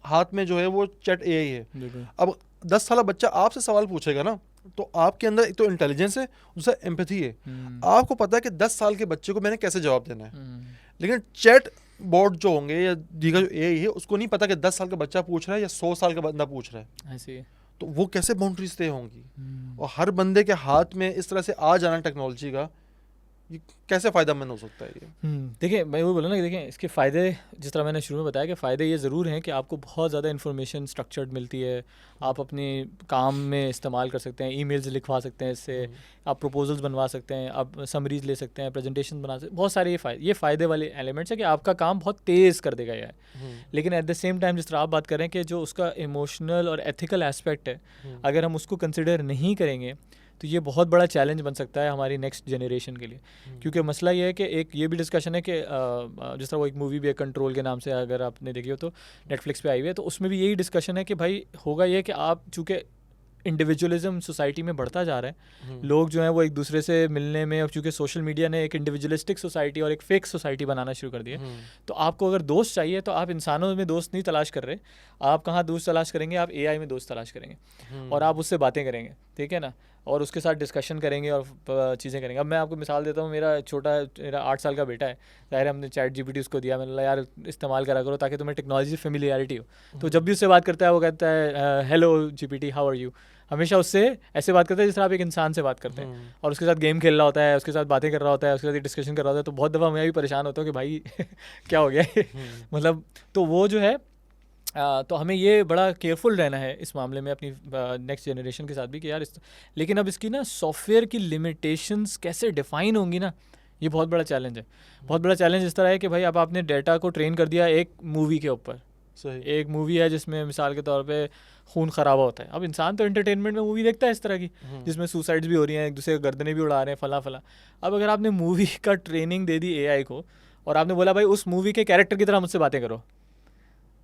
हाथ में जो है वो चैट एआई है। अब 10 साल बच्चा आपसे सवाल पूछेगा ना तो आपके अंदर एक तो इंटेलिजेंस है, दूसरा एम्पैथी है। आपको पता है कि 10 साल के बच्चे को मैंने कैसे जवाब देना है, लेकिन चैट बोर्ड जो होंगे या दीगर जो एआई है उसको नहीं पता कि 10 साल का बच्चा पूछ रहा है या 100 साल का बंदा पूछ रहा है, ऐसे, तो वो कैसे बाउंड्रीज तय होंगी। और हर बंदे के हाथ में इस तरह से आ जाना टेक्नोलॉजी का, ये कैसे फ़ायदेमंद हो सकता है ये? देखिए मैं वो बोला ना कि देखिए इसके फ़ायदे जिस तरह मैंने शुरू में बताया कि फ़ायदे ये ज़रूर हैं कि आपको बहुत ज़्यादा इन्फॉर्मेशन स्ट्रक्चर्ड मिलती है, आप अपने काम में इस्तेमाल कर सकते हैं, ईमेल्स लिखवा सकते हैं इससे, आप प्रपोजल्स बनवा सकते हैं, आप समरीज ले सकते हैं, प्रेजेंटेशन बना सकते हैं, बहुत सारे ये फ़ायदे वाले एलिमेंट्स हैं कि आपका काम बहुत तेज़ कर देगा यार। लेकिन एट द सेम टाइम जिस तरह आप बात कर रहे हैं कि जो उसका इमोशनल और एथिकल एस्पेक्ट है, अगर हम उसको कंसिडर नहीं करेंगे तो ये बहुत बड़ा चैलेंज बन सकता है हमारी नेक्स्ट जनरेशन के लिए। क्योंकि मसला ये है कि एक ये भी डिस्कशन है कि जिस तरह वो एक मूवी भी है कंट्रोल के नाम से, अगर आपने देखी हो तो नेटफ्लिक्स पे आई हुई है, तो उसमें भी यही डिस्कशन है कि भाई होगा ये कि आप चूँकि इंडिविजुअलिज्म सोसाइटी में बढ़ता जा रहा है, लोग जो हैं वो एक दूसरे से मिलने में, और चूँकि सोशल मीडिया ने एक इंडिविजुअलिस्टिक सोसाइटी और एक फेक सोसाइटी बनाना शुरू कर दिया, तो आपको अगर दोस्त चाहिए तो आप इंसानों में दोस्त नहीं तलाश कर रहे, आप कहाँ दोस्त तलाश करेंगे, आप एआई में दोस्त तलाश करेंगे और आप उससे बातें करेंगे, ठीक है ना, और उसके साथ डिस्कशन करेंगे और चीज़ें करेंगे। अब मैं आपको मिसाल देता हूँ, मेरा 8 साल का बेटा है, ज़ाहिर हमने चैट जीपीटी उसको दिया, मैंने बोला यार इस्तेमाल करा करो ताकि तुम्हें टेक्नोलॉजी से फेमिलियरिटी हो। तो जब भी उससे बात करता है वो कहता है hello GPT how are you, हमेशा उससे ऐसे बात करते हैं जिस तरह आप एक इंसान से बात करते हैं, और उसके साथ गेम खेल रहा होता है, उसके साथ बातें कर रहा होता है, उसके साथ डिस्कशन कर रहा होता है। तो बहुत दफ़ा मैं भी परेशान होता हूँ कि भाई क्या हो गया मतलब, तो वो जो है तो हमें ये बड़ा केयरफुल रहना है इस मामले में अपनी नेक्स्ट जनरेशन के साथ भी कि यार लेकिन अब इसकी ना सॉफ्टवेयर की लिमिटेशंस कैसे डिफ़ाइन होंगी ना, ये बहुत बड़ा चैलेंज है। बहुत बड़ा चैलेंज इस तरह है कि भाई अब आपने डेटा को ट्रेन कर दिया एक मूवी के ऊपर, एक मूवी है जिसमें मिसाल के तौर पे खून खराबा होता है। अब इंसान तो एंटरटेनमेंट में मूवी देखता है इस तरह की जिसमें सुसाइड्स भी हो रही हैं, एक दूसरे गर्दनें भी उड़ा रहे हैं, फला। अब अगर आपने मूवी का ट्रेनिंग दे दी एआई को और आपने बोला भाई उस मूवी के कैरेक्टर की तरह मुझसे बातें करो,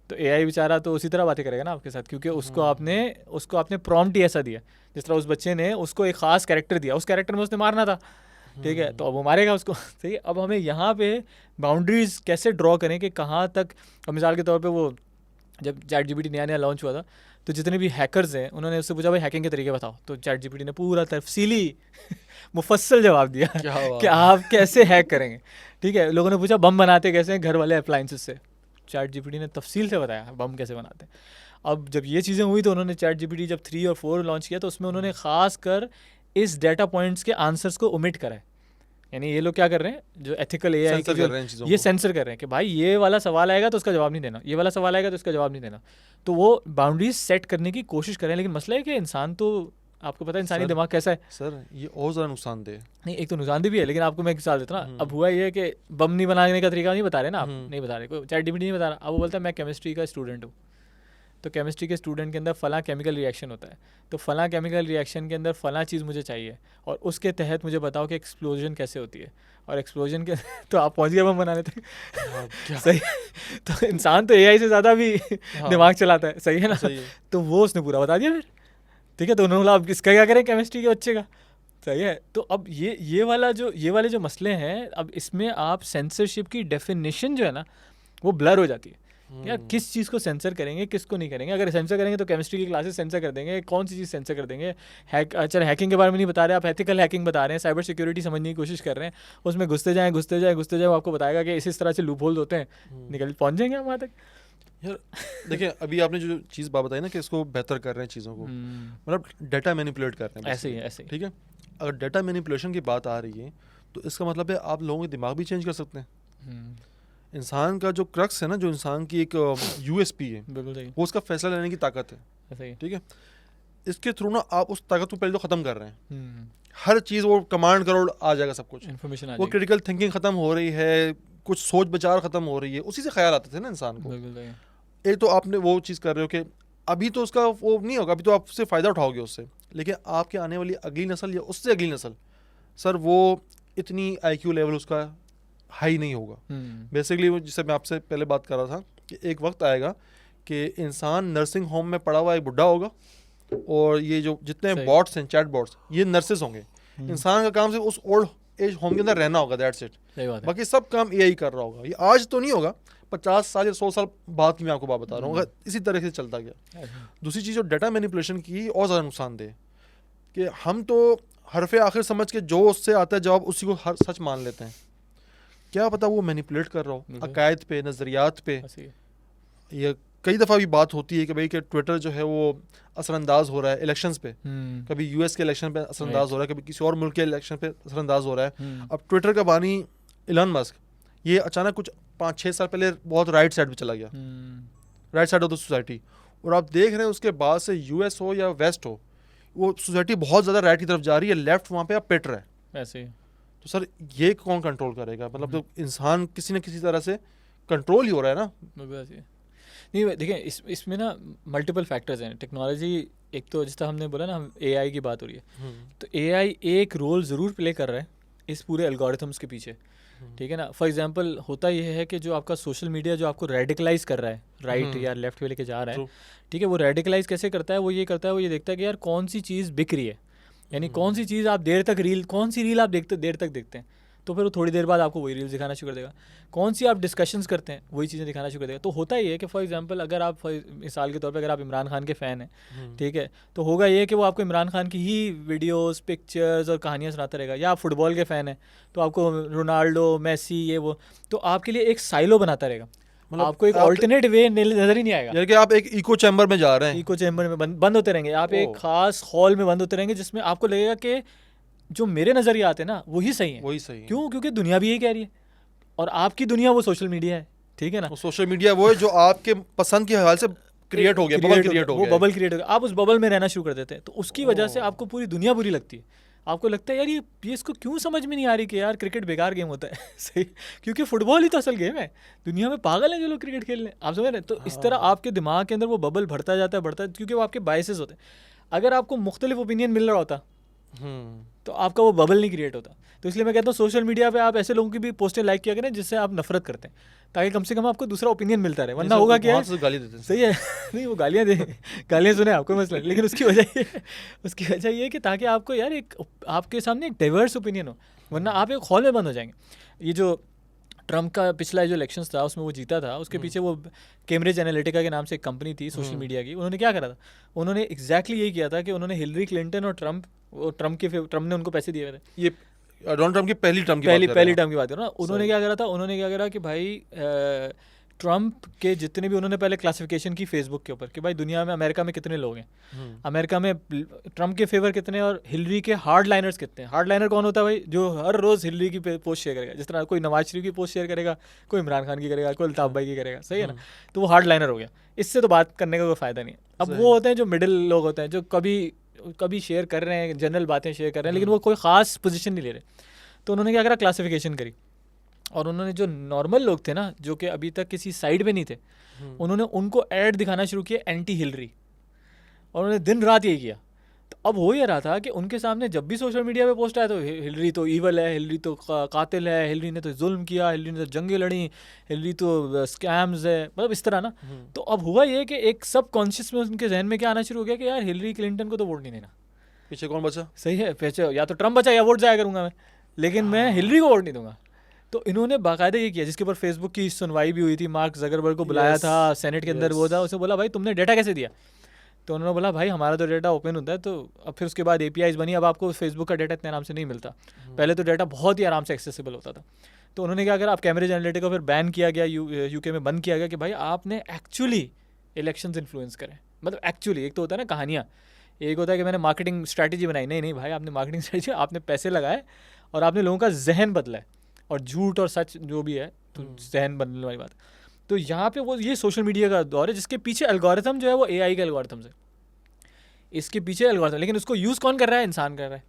तो एआई बेचारा तो उसी तरह बातें करेगा ना आपके साथ, क्योंकि उसको आपने प्रॉम्प्ट ही ऐसा दिया, जिस तरह उस बच्चे ने उसको एक ख़ास कैरेक्टर दिया, उस कैरेक्टर में उसने मारना था, ठीक है, तो अब वो मारेगा उसको। सही है, अब हमें यहाँ पे बाउंड्रीज कैसे ड्रॉ करें कि कहाँ तक। अब मिसाल के तौर पे वो जब चैट जीपीटी नया लॉन्च हुआ था तो जितने भी हैकर्स हैं उन्होंने उससे पूछा भाई हैकिंग के तरीके बताओ, तो चैट जीपीटी ने पूरा तफसीली मुफस्सल जवाब दिया कि आप कैसे हैक करेंगे, ठीक है। लोगों ने पूछा बम बनाते कैसे हैं घर वाले अप्लाइंसेस से, चैट जीपीटी ने तफसील से बताया बम कैसे बनाते हैं। अब जब ये चीज़ें हुई तो उन्होंने चैट जीपीटी जब 3 और 4 लॉन्च किया तो उसमें उन्होंने ख़ास कर इस डेटा पॉइंट्स के आंसर्स को ओमिट करा है। यानी ये लोग क्या कर रहे हैं, जो एथिकल एआई की ये सेंसर कर रहे हैं कि भाई ये वाला सवाल आएगा तो उसका जवाब नहीं देना, ये वाला सवाल आएगा तो उसका जवाब नहीं देना। तो वो बाउंड्रीज सेट करने की कोशिश करें, लेकिन मसला है कि इंसान तो आपको पता है इंसानी दिमाग कैसा है सर, ये और ज़्यादा नुकसानदेह नहीं, एक तो नुकसानदेह भी है, लेकिन आपको मैं एक मिसाल देता हूँ। अब हुआ ये कि बम नहीं बनाने का तरीका नहीं बता रहे ना आप, नहीं बता रहे, कोई चैट जीपीटी नहीं बता रहा। अब वो बोलता है मैं केमिस्ट्री का स्टूडेंट हूँ, तो केमिस्ट्री के स्टूडेंट के अंदर फ़लाँ केमिकल रिएक्शन होता है, तो फ़लाँ केमिकल रिएक्शन के अंदर फ़लाँ चीज़ मुझे चाहिए और उसके तहत मुझे बताओ कि एक्सप्लोजन कैसे होती है, और एक्सप्लोजन के तो आप पहुंच गए बम बनाने तक। सही, तो इंसान तो एआई से ज़्यादा भी दिमाग चलाता है, सही है ना, तो वो उसने पूरा बता दिया फिर, ठीक है। तो उन्होंने बोला अब इसका क्या करें केमिस्ट्री के बच्चे का, सही है। तो अब ये वाले जो मसले हैं, अब इसमें आप सेंसरशिप की डेफिनेशन जो है ना वो ब्लर हो जाती है। यार किस चीज़ को सेंसर करेंगे, किसको नहीं करेंगे। अगर सेंसर करेंगे तो केमिस्ट्री की क्लासेस सेंसर कर देंगे, कौन सी चीज़ सेंसर कर देंगे। अच्छा हैकिंग के बारे में नहीं बता रहे, आप एथिकल हैकिंग बता रहे हैं, साइबर सिक्योरिटी समझने की कोशिश कर रहे हैं, उसमें घुसते जाएँ वो आपको बताएगा कि इस तरह से लूप होल होते हैं, पहुँच जाएंगे हम वहाँ तक। यार देखिए, अभी आपने जो चीज़ बात बताई ना कि इसको बेहतर कर रहे हैं चीज़ों को, मतलब डाटा मैनिपुलेट कर रहे हैं, ऐसे ही ठीक है। अगर डाटा मैनिपुलेशन की बात आ रही है तो इसका मतलब है आप लोगों के दिमाग भी चेंज कर सकते हैं। इंसान का जो क्रक्स है ना, जो इंसान की एक यूएसपी है, वो उसका फैसला लेने की ताकत है, ठीक है। इसके थ्रू ना आप उस ताकत को पहले तो ख़त्म कर रहे हैं। हर चीज़ वो कमांड करो आ जाएगा, सब कुछ इन्फॉर्मेशन, वो क्रिटिकल थिंकिंग ख़त्म हो रही है, कुछ सोच विचार ख़त्म हो रही है, उसी से ख्याल आते थे ना इंसान को। एक तो आपने वो चीज़ कर रहे हो कि अभी तो उसका वो नहीं होगा, अभी तो आप उससे फ़ायदा उठाओगे उससे, लेकिन आपके आने वाली अगली नस्ल या उससे अगली नस्ल, सर वो इतनी IQ लेवल उसका हाई नहीं होगा। बेसिकली जिससे मैं आपसे पहले बात कर रहा था कि एक वक्त आएगा कि इंसान नर्सिंग होम में पड़ा हुआ एक बुढ़ा होगा और ये जो जितने बॉट्स हैं, चैट बॉट्स, ये नर्सेज होंगे। इंसान का काम सिर्फ उस ओल्ड एज होम के अंदर रहना होगा, दैट्स इट, बाकी सब काम एआई कर रहा होगा। ये आज तो नहीं होगा, 50 साल या 100 साल बाद की मैं आपको बात बता रहा हूँ, अगर इसी तरह से चलता गया। दूसरी चीज़ जो डाटा मैनिपुलेशन की और ज़्यादा नुकसानदेह कि हम तो हरफे आखिर समझ के जो उससे आता है जवाब उसी को हर सच मान लेते हैं। क्या पता वो मैनिपुलेट कर रहा हो अकायद पे, नज़रियात पे, या कई दफ़ा भी बात होती है कि भाई कि ट्विटर जो है वो असरअंदाज हो रहा है इलेक्शंस पे, कभी यूएस के इलेक्शन पे असरअंदाज हो रहा है, कभी किसी और मुल्क के इलेक्शन पे असरअंदाज हो रहा है। अब ट्विटर का बानी इलॉन मस्क, ये अचानक कुछ 5-6 साल पहले बहुत राइट साइड पे चला गया, right side of the society, और आप देख रहे हैं उसके बाद से यूएस हो या वेस्ट हो, वो सोसाइटी बहुत ज़्यादा राइट की तरफ जा रही है, लेफ्ट वहाँ पे अब पिट रहा है ऐसे। तो सर ये कौन कंट्रोल करेगा? मतलब तो इंसान किसी न किसी तरह से कंट्रोल ही हो रहा है ना। नहीं देखिए, इसमें ना मल्टीपल फैक्टर्स हैं। टेक्नोलॉजी एक तो जिस तरह हमने बोला ना, हम एआई की बात हो रही है, तो एआई एक रोल ज़रूर प्ले कर रहा है इस पूरे एल्गोरिथम्स के पीछे, ठीक है ना। फॉर एग्जांपल होता ये है कि जो आपका सोशल मीडिया जो आपको रेडिकलाइज कर रहा है, राइट या लेफ्ट पे लेके जा रहा है, ठीक है, वो रेडिकलाइज कैसे करता है? वो ये करता है, वो ये देखता है कि यार कौन सी चीज़ बिक रही है, यानी कौन सी चीज़ आप देर तक कौन सी रील आप देर तक देखते हैं, तो फिर वो थोड़ी देर बाद आपको वही रील्स दिखाना शुरू कर देगा। कौन सी आप डिस्कशंस करते हैं, वही चीज़ें दिखाना शुरू कर देगा। तो होता ही है कि फॉर एग्जांपल अगर आप मिसाल के तौर पे अगर आप इमरान खान के फ़ैन हैं, ठीक है, तो होगा ये कि वो आपको इमरान खान की ही वीडियोस, पिक्चर्स और कहानियाँ सुनाता रहेगा। या आप फुटबॉल के फ़ैन हैं तो आपको रोनाल्डो, मेसी, ये वो, तो आपके लिए एक साइलो बनाता रहेगा, मतलब आपको एक ऑल्टरनेट वे नज़र ही नहीं आएगा। यानी कि आप एक इको चैम्बर में जा रहे हैं, इको चैम्बर में बंद होते रहेंगे आप, एक खास हॉल में बंद होते रहेंगे जिसमें आपको लगेगा कि जो मेरे नज़रिए आते हैं ना वही सही है। वही सही है। क्यों? क्योंकि दुनिया भी यही कह रही है, और आपकी दुनिया वो सोशल मीडिया है, ठीक है ना। वो सोशल मीडिया वो है जो आपके पसंद के हवाले से क्रिएट हो गया, बबल क्रिएट हो गया, वो बबल क्रिएट हो गया, आप उस बबल में रहना शुरू कर देते हैं, तो उसकी वजह से आपको पूरी दुनिया बुरी लगती है। आपको लगता है यार ये इसको क्यों समझ में नहीं आ रही कि यार क्रिकेट बेकार गेम होता है सही, क्योंकि फुटबॉल ही तो असल गेम है। दुनिया में पागल हैं जो लोग क्रिकेट खेल रहे हैं, आप समझ रहे हैं। तो इस तरह आपके दिमाग के अंदर वो बबल बढ़ता जाता है, क्योंकि वो आपके बायसेस होते हैं। अगर आपको मुख्तलिफ ओपिनियन मिल रहा होता तो आपका वो बबल नहीं क्रिएट होता। तो इसलिए मैं कहता हूँ सोशल मीडिया पे आप ऐसे लोगों की भी पोस्टें लाइक किया करें जिससे आप नफरत करते हैं, ताकि कम से कम आपको दूसरा ओपिनियन मिलता रहे। वरना होगा क्या, गाली देते हैं, सही है नहीं वो गालियाँ सुने आपको मसला, लेकिन उसकी वजह ये है कि ताकि आपको यार एक आपके सामने एक डाइवर्स ओपिनियन हो, वरना आप एक हॉल में बंद हो जाएंगे। ये जो ट्रम्प का पिछला जो इलेक्शंस था उसमें वो जीता था, उसके पीछे वो कैम्ब्रिज एनालिटिका के नाम से एक कंपनी थी सोशल मीडिया की। उन्होंने क्या करा था, उन्होंने एग्जैक्टली यही किया था कि उन्होंने हिलरी क्लिंटन और ट्रम्प ने उनको पैसे दिए थे। ये डोनाल्ड ट्रम्प की पहली टर्म की बात करो ना। उन्होंने क्या करा था, उन्होंने क्या करा कि भाई ट्रम्प के जितने भी, उन्होंने पहले क्लासिफिकेशन की फेसबुक के ऊपर कि भाई दुनिया में अमेरिका में कितने लोग हैं, अमेरिका में ट्रम्प के फेवर कितने और हिलरी के हार्ड लाइनर्स कितने हैं। हार्ड लाइनर कौन होता है भाई? जो हर रोज़ हिलरी की पोस्ट शेयर करेगा, जिस तरह कोई नवाज शरीफ की पोस्ट शेयर करेगा, कोई इमरान खान की करेगा, कोई अल्ताफ भाई की करेगा, सही है ना। तो वो हार्ड लाइनर हो गया, इससे तो बात करने का कोई फ़ायदा नहीं है। अब वो होते हैं जो मिडिल लोग होते हैं, जो कभी शेयर कर रहे हैं, जनरल बातें शेयर कर रहे हैं, लेकिन वो कोई ख़ास पोजीशन नहीं ले रहे। तो उन्होंने क्या करा, क्लासिफिकेशन करी, और उन्होंने जो नॉर्मल लोग थे ना, जो कि अभी तक किसी साइड पे नहीं थे, उन्होंने उनको ऐड दिखाना शुरू किया एंटी हिलरी, और उन्होंने दिन रात यही किया। तो अब हो ये रहा था कि उनके सामने जब भी सोशल मीडिया पे पोस्ट आया तो हिलरी तो ईवल है, हिलरी तो कातिल है, हिलरी ने तो जुल्म किया, हिलरी ने तो जंगें लड़ी, हिलरी तो स्कैम्स है, मतलब इस तरह ना। तो अब हुआ ये कि एक सब कॉन्शियस में उनके जहन में क्या आना शुरू हो गया कि यार हिलरी क्लिंटन को तो वोट नहीं देना, पीछे कौन बचा? सही है, पीछे या तो ट्रम्प बचा या वोट जाया करूँगा मैं, लेकिन मैं हिलरी को वोट नहीं दूंगा। तो इन्होंने बाकायदा ये किया, जिसके ऊपर फेसबुक की सुनवाई भी हुई थी, मार्क ज़करबर्ग को बुलाया था सेनेट के अंदर, वो था, उसे बोला भाई तुमने डेटा कैसे दिया? तो उन्होंने बोला भाई हमारा तो डेटा ओपन होता है। तो अब फिर उसके बाद APIs बनी, अब आपको फेसबुक का डेटा इतने आराम से नहीं मिलता, पहले तो डेटा बहुत ही आराम से एक्सेसिबल होता था। तो उन्होंने क्या करा, अब कैम्ब्रिज एनालिटिका फिर बैन किया गया, UK में बंद किया गया कि भाई आपने एक्चुअली इलेक्शंस इन्फ्लुएंस करें। मतलब एक्चुअली, एक तो होता है ना कहानियाँ, एक होता है कि मैंने मार्केटिंग स्ट्रैटेजी बनाई, नहीं भाई आपने मार्केटिंग स्ट्रैटेजी, आपने पैसे लगाए और आपने लोगों का जहन बदला है, और झूठ और सच जो भी है तो जहन बदलने वाली बात। तो यहाँ पे वो ये सोशल मीडिया का दौर है, जिसके पीछे एल्गोरिथम जो है वो AI का एल्गोरिथम है, इसके पीछे एल्गोरिथम, लेकिन उसको यूज़ कौन कर रहा है? इंसान कर रहा है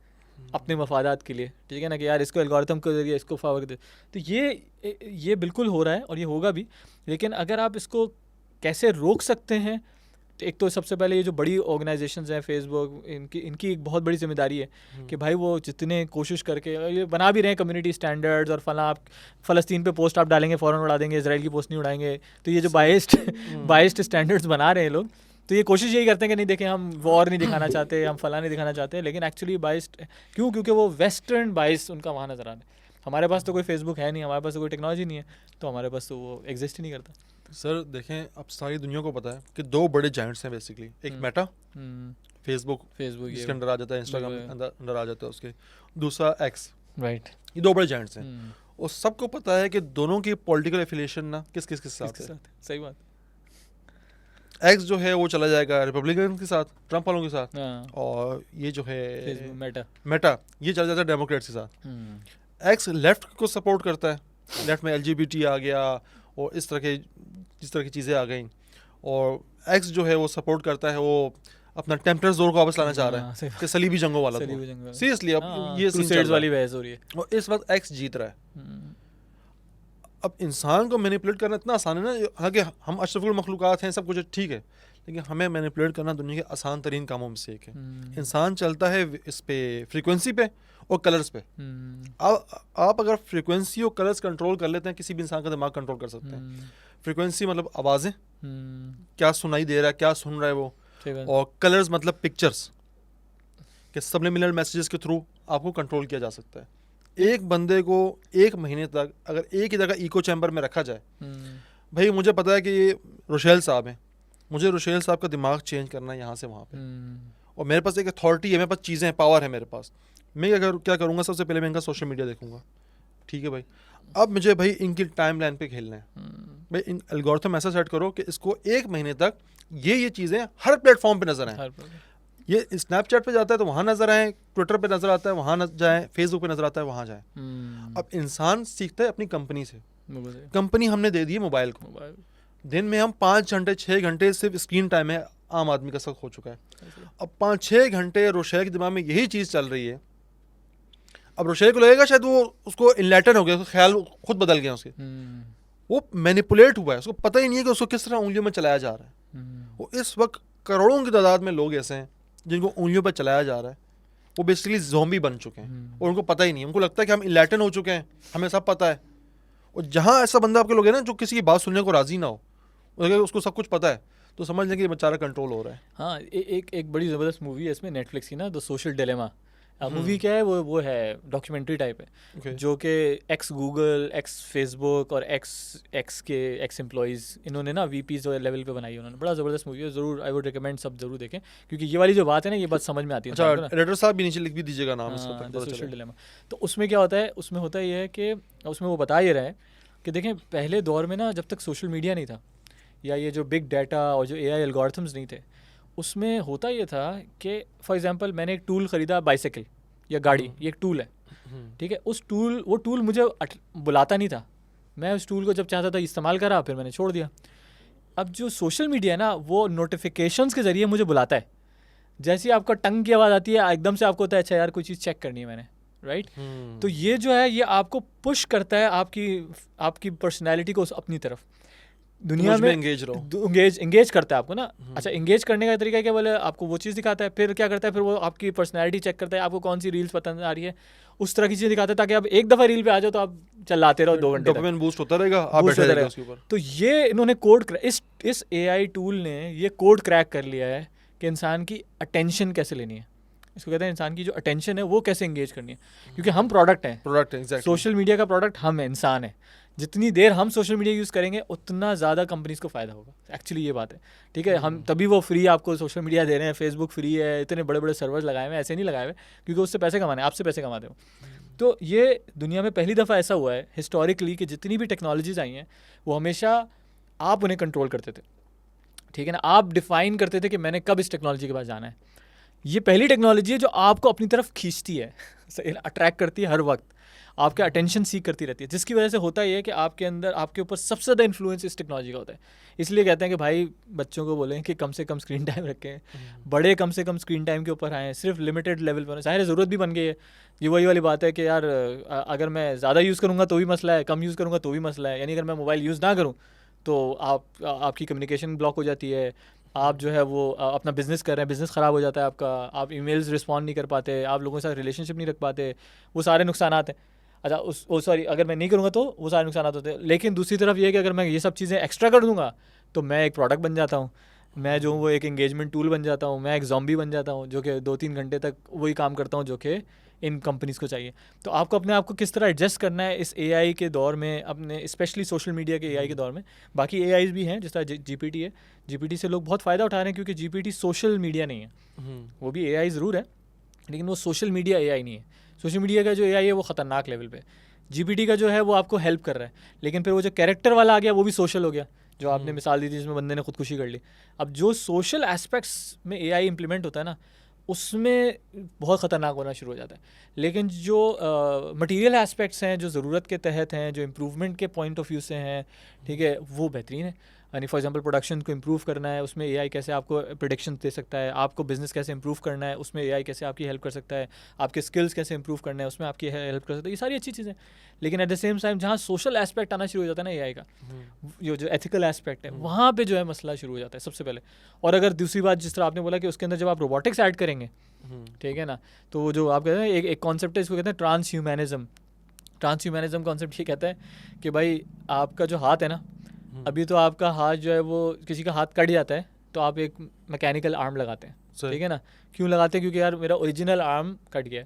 अपने मफादात के लिए, ठीक है ना, कि यार इसको एल्गोरिथम के जरिए इसको फॉरवर्ड दे। तो ये बिल्कुल हो रहा है और ये होगा भी, लेकिन अगर आप इसको कैसे रोक सकते हैं, तो एक तो सबसे पहले ये जो बड़ी ऑर्गेनाइजेशंस हैं, फेसबुक, इनकी एक बहुत बड़ी जिम्मेदारी है कि भाई वो जितने कोशिश करके ये बना भी रहे हैं कम्युनिटी स्टैंडर्ड्स, और फला आप फ़लस्तीन पे पोस्ट आप डालेंगे फ़ौरन उड़ा देंगे, इजराइल की पोस्ट नहीं उड़ाएंगे। तो ये जो बाइस्ड स्टैंडर्ड्स बना रहे हैं लोग, तो ये कोशिश यही करते हैं कि नहीं देखें हम वॉर नहीं दिखाना चाहते, हम फला नहीं दिखाना चाहते, लेकिन एक्चुअली बाइस्ड क्यों? क्योंकि वो वेस्टर्न बाइस उनका वहाँ नज़र आ रहा है। हमारे पास तो कोई फेसबुक है नहीं, हमारे पास तो कोई टेक्नोलॉजी नहीं है, तो हमारे पास तो वो एग्जिस्ट ही नहीं करता। सर देखें, अब सारी दुनिया को पता है कि 2 बड़े जायंट्स हैं बेसिकली, एक मेटा, फेसबुक जिसके अंदर आ जाता है, इंस्टाग्राम अंदर आ जाता है उसके, दूसरा X, राइट। ये 2 बड़े जायंट्स हैं, और सबको पता है कि दोनों की पॉलिटिकल एफिलिएशन ना किस साथ है। सही बात। एक्स जो है वो चला जाएगा रिपब्लिकन के साथ, ट्रम्प वालों के साथ, हाँ, और ये जो है फेसबुक, मेटा। मेटा, ये चला जाता है डेमोक्रेट्स के साथ। एक्स लेफ्ट को सपोर्ट करता है, लेफ्ट में LGBT आ गया और इस तरह के जिस तरह की चीज़ें आ गई, और एक्स जो है वो सपोर्ट करता है, वो अपना टेम्परर जोन को वापस लाना चाह रहा है कि सलीबी जंगों वाला सलीबी जंग, सीरियसली अब ये सीन चल क्रूसेड्स रहा वाली है बहस हो रही है। और इस वक्त एक्स जीत रहा है। अब इंसान को मैनिपुलेट करना इतना आसान है ना, हालांकि हम अशरफुल मखलूक़ात हैं, सब कुछ ठीक है, लेकिन हमें मैनिपुलेट करना दुनिया के आसान तरीन कामों में से एक है। इंसान चलता है इस पे फ्रीक्वेंसी पे और कलर्स पे। अब आप अगर फ्रीक्वेंसी और कलर्स कंट्रोल कर लेते हैं, किसी भी इंसान का दिमाग कंट्रोल कर सकते हैं। फ्रीक्वेंसी मतलब आवाज़ें, क्या सुनाई दे रहा है, क्या सुन रहा है वो, और कलर्स मतलब पिक्चर्स के सबलिमिनल मैसेजेस के थ्रू आपको कंट्रोल किया जा सकता है। एक बंदे को 1 महीने तक अगर एक ही जगह इको चैम्बर में रखा जाए, भाई मुझे पता है कि ये रोशेल साहब हैं, मुझे रोशेल साहब का दिमाग चेंज करना है यहाँ से वहाँ पे, और मेरे पास एक अथॉरिटी है, मेरे पास चीज़ें हैं, पावर है मेरे पास। मैं क्या करूँगा, सबसे पहले मैं इनका सोशल मीडिया देखूंगा। ठीक है भाई, अब मुझे भाई इनकी टाइम लाइन पे खेलना है। भाई इन एल्गोरिथम ऐसा सेट करो कि इसको 1 महीने तक ये चीज़ें हर प्लेटफॉर्म पे नजर आए। ये स्नैपचैट पे जाता है तो वहाँ नजर आए, ट्विटर पे नजर आता है वहाँ जाए, फेसबुक पे नजर आता है वहाँ जाए। अब इंसान सीखता है अपनी कंपनी से। कंपनी हमने दे दी है मोबाइल को, दिन में हम 5 घंटे 6 घंटे सिर्फ स्क्रीन टाइम है, आम आदमी का सब हो चुका है। अब 5-6 घंटे रोशेल के दिमाग में यही चीज़ चल रही है। अब रोशेल को लगेगा शायद वो उसको इनलाइटन हो गया, उसका ख्याल खुद बदल गया उसके, वो मैनिपुलेट हुआ है, उसको पता ही नहीं है कि उसको किस तरह उंगलियों में चलाया जा रहा है। वो इस वक्त करोड़ों की तादाद में लोग ऐसे हैं जिनको उंगलियों पर चलाया जा रहा है, वो बेसिकली ज़ॉम्बी बन चुके हैं और उनको पता ही नहीं है। उनको लगता है कि हम इनलाइटन हो चुके हैं, हमें सब पता है। और जहाँ ऐसा बंदा आपके लोग है ना जो किसी की बात सुनने को राज़ी ना हो, उसको सब कुछ पता है, तो समझ लें कि ये बेचारा कंट्रोल हो रहा है। हाँ, एक बड़ी ज़बरदस्त मूवी है इसमें नेटफ्लिक्स की ना, द सोशल डिलेमा। मूवी क्या है, वो है डॉक्यूमेंट्री टाइप है, जो कि एक्स गूगल, एक्स फेसबुक और एक्स के एक्स एम्प्लॉयज़ इन्होंने ना VPs लेवल पे बनाई है उन्होंने। बड़ा ज़बरदस्त मूवी है, ज़रूर आई वुड रिकमेंड सब ज़रूर देखें, क्योंकि ये वाली जो बात है ना, ये बात समझ में आती है। अच्छा, एडिटर साहब भी नीचे लिख भी दीजिएगा नाम इसका, द सोशल डिलेमा। तो उसमें क्या होता है, उसमें होता ये है कि उसमें वो बता ये रहा है कि देखें, पहले दौर में ना, जब तक सोशल मीडिया नहीं था या ये जो बिग डाटा और जो AI एल्गोरिथम्स नहीं थे, उसमें होता ये था कि फॉर एग्जांपल मैंने एक टूल ख़रीदा, बाइसाइकिल या गाड़ी, ये एक टूल है, ठीक है। वो टूल मुझे बुलाता नहीं था, मैं उस टूल को जब चाहता था इस्तेमाल करा, फिर मैंने छोड़ दिया। अब जो सोशल मीडिया है ना, वो नोटिफिकेशंस के ज़रिए मुझे बुलाता है। जैसे ही आपका टंग की आवाज़ आती है, एकदम से आपको होता है अच्छा यार कोई चीज़ चेक करनी है मैंने, राइट। तो ये जो है, ये आपको पुश करता है आपकी पर्सनैलिटी को अपनी तरफ, दुनिया में एंगेज करता है आपको ना। अच्छा, एंगेज करने का तरीका क्या, बोले आपको वो चीज़ दिखाता है, फिर क्या करता है, फिर वो आपकी पर्सनैलिटी चेक करता है, आपको कौन सी रील्स पसंद आ रही है, उस तरह की चीज़ दिखाता है, ताकि आप एक दफ़ा रील पे आ जाओ तो आप चलाते रहो 2 घंटे तक, बूस्ट होता रहेगा, आप बैठे रहेंगे उसके ऊपर। तो ये इन्होंने इस AI टूल ने ये कोड क्रैक कर लिया है कि इंसान की अटेंशन कैसे लेनी है। इसको कहते हैं इंसान की जो अटेंशन है वो कैसे एंगेज करनी है, क्योंकि हम प्रोडक्ट हैं, सोशल मीडिया का प्रोडक्ट हम हैं, इंसान है। जितनी देर हम सोशल मीडिया यूज़ करेंगे उतना ज़्यादा कंपनीज़ को फ़ायदा होगा। एक्चुअली ये बात है, ठीक है। हम तभी वो फ्री आपको सोशल मीडिया दे रहे हैं, फेसबुक फ्री है, इतने बड़े बड़े सर्वर्स लगाए हुए हैं, ऐसे नहीं लगाए हुए क्योंकि उससे पैसे कमाने, आपसे पैसे कमाते हो। तो ये दुनिया में पहली दफ़ा ऐसा हुआ है हिस्टोरिकली कि जितनी भी टेक्नोलॉजीज़ आई हैं वो हमेशा आप उन्हें कंट्रोल करते थे, ठीक है ना। आप डिफ़ाइन करते थे कि मैंने कब इस टेक्नोलॉजी के पास जाना है। ये पहली टेक्नोलॉजी है जो आपको अपनी तरफ खींचती है, अट्रैक्ट करती है, हर वक्त आपका अटेंशन सीख करती रहती है, जिसकी वजह से होता ये है कि आपके अंदर, आपके ऊपर सबसे ज़्यादा इन्फ्लुएंस इस टेक्नोलॉजी का होता है। इसलिए कहते हैं कि भाई बच्चों को बोलें कि कम से कम स्क्रीन टाइम रखें, बड़े कम से कम स्क्रीन टाइम के ऊपर आएँ, सिर्फ लिमिटेड लेवल पर। ज़ाहिर ज़रूरत भी बन गई है, ये वही वाली बात है कि यार अगर मैं ज़्यादा यूज़ करूँगा तो भी मसला है, कम यूज़ करूँगा तो भी मसला है। यानी अगर मैं मोबाइल यूज़ ना करूँ तो आपकी कम्युनिकेशन ब्लॉक हो जाती है, आप जो है वो अपना बिज़नेस कर रहे हैं, बिज़नेस ख़राब हो जाता है आपका, आप ईमेल्स रिस्पॉन्ड नहीं कर पाते, आप लोगों के साथ रिलेशनशिप नहीं रख पाते, वो सारे नुकसानात हैं। अच्छा सॉरी, अगर मैं नहीं करूँगा तो वो सारे नुकसान होते हैं। लेकिन दूसरी तरफ ये है कि अगर मैं ये सब चीज़ें एक्स्ट्रा कर दूँगा तो मैं एक प्रोडक्ट बन जाता हूँ, मैं जो हूँ वो एक एंगेजमेंट टूल बन जाता हूँ, मैं एक ज़ॉम्बी बन जाता हूँ जो कि 2-3 घंटे तक वही काम करता हूँ जो कि इन कंपनीज़ को चाहिए। तो आपको अपने आप को किस तरह एडजस्ट करना है इस AI के दौर में, अपने स्पेशली सोशल मीडिया के AI के दौर में। बाकी AIs भी हैं, जिस तरह GPT है, GPT से लोग बहुत फ़ायदा उठा रहे हैं क्योंकि GPT सोशल मीडिया नहीं है, वो भी AI ज़रूर है लेकिन वो सोशल मीडिया AI नहीं है। सोशल मीडिया का जो AI है वो ख़तरनाक लेवल पे, GPT का जो है वो आपको हेल्प कर रहा है, लेकिन फिर वो जो कैरेक्टर वाला आ गया वो भी सोशल हो गया। जो आपने मिसाल दी थी जिसमें बंदे ने खुदकुशी कर ली। अब जो सोशल एस्पेक्ट्स में एआई इम्प्लीमेंट होता है ना, उसमें बहुत ख़तरनाक होना शुरू हो जाता है। लेकिन जो मटेरियल एस्पेक्ट्स हैं, जो ज़रूरत के तहत हैं, जो इम्प्रूवमेंट के पॉइंट ऑफ व्यू से हैं, ठीक है, वो बेहतरीन है। यानी फॉर एग्जांपल प्रोडक्शन को इम्प्रूव करना है, उसमें एआई कैसे आपको प्रेडिक्शन दे सकता है, आपको बिजनेस कैसे इम्प्रूव करना है, उसमें एआई कैसे आपकी हेल्प कर सकता है, आपके स्किल्स कैसे इम्प्रूव करना है, उसमें आपकी हेल्प कर सकता है। ये सारी अच्छी चीज़ें। लेकिन एट द सेम टाइम जहाँ सोशल एस्पेक्ट आना शुरू हो जाता है ना एआई का, जो एथिकल एस्पेक्ट है, वहाँ पे जो है मसला शुरू हो जाता है सबसे पहले। और अगर दूसरी बात जिस तरह आपने बोला कि उसके अंदर जब आप रोबोटिक्स ऐड करेंगे, ठीक है ना, तो वो जो आप कहते हैं एक कॉन्सेप्ट है, इसको कहते हैं ट्रांसह्यूमैनिज्म। ट्रांसह्यूमैनिज्म कॉन्सेप्ट ये कहता है कि भाई आपका जो हाथ है ना, अभी तो आपका हाथ जो है वो किसी का हाथ कट जाता है तो आप एक मैकेनिकल आर्म लगाते हैं, ठीक है ना। क्यों लगाते हैं? क्योंकि यार मेरा ओरिजिनल आर्म कट गया।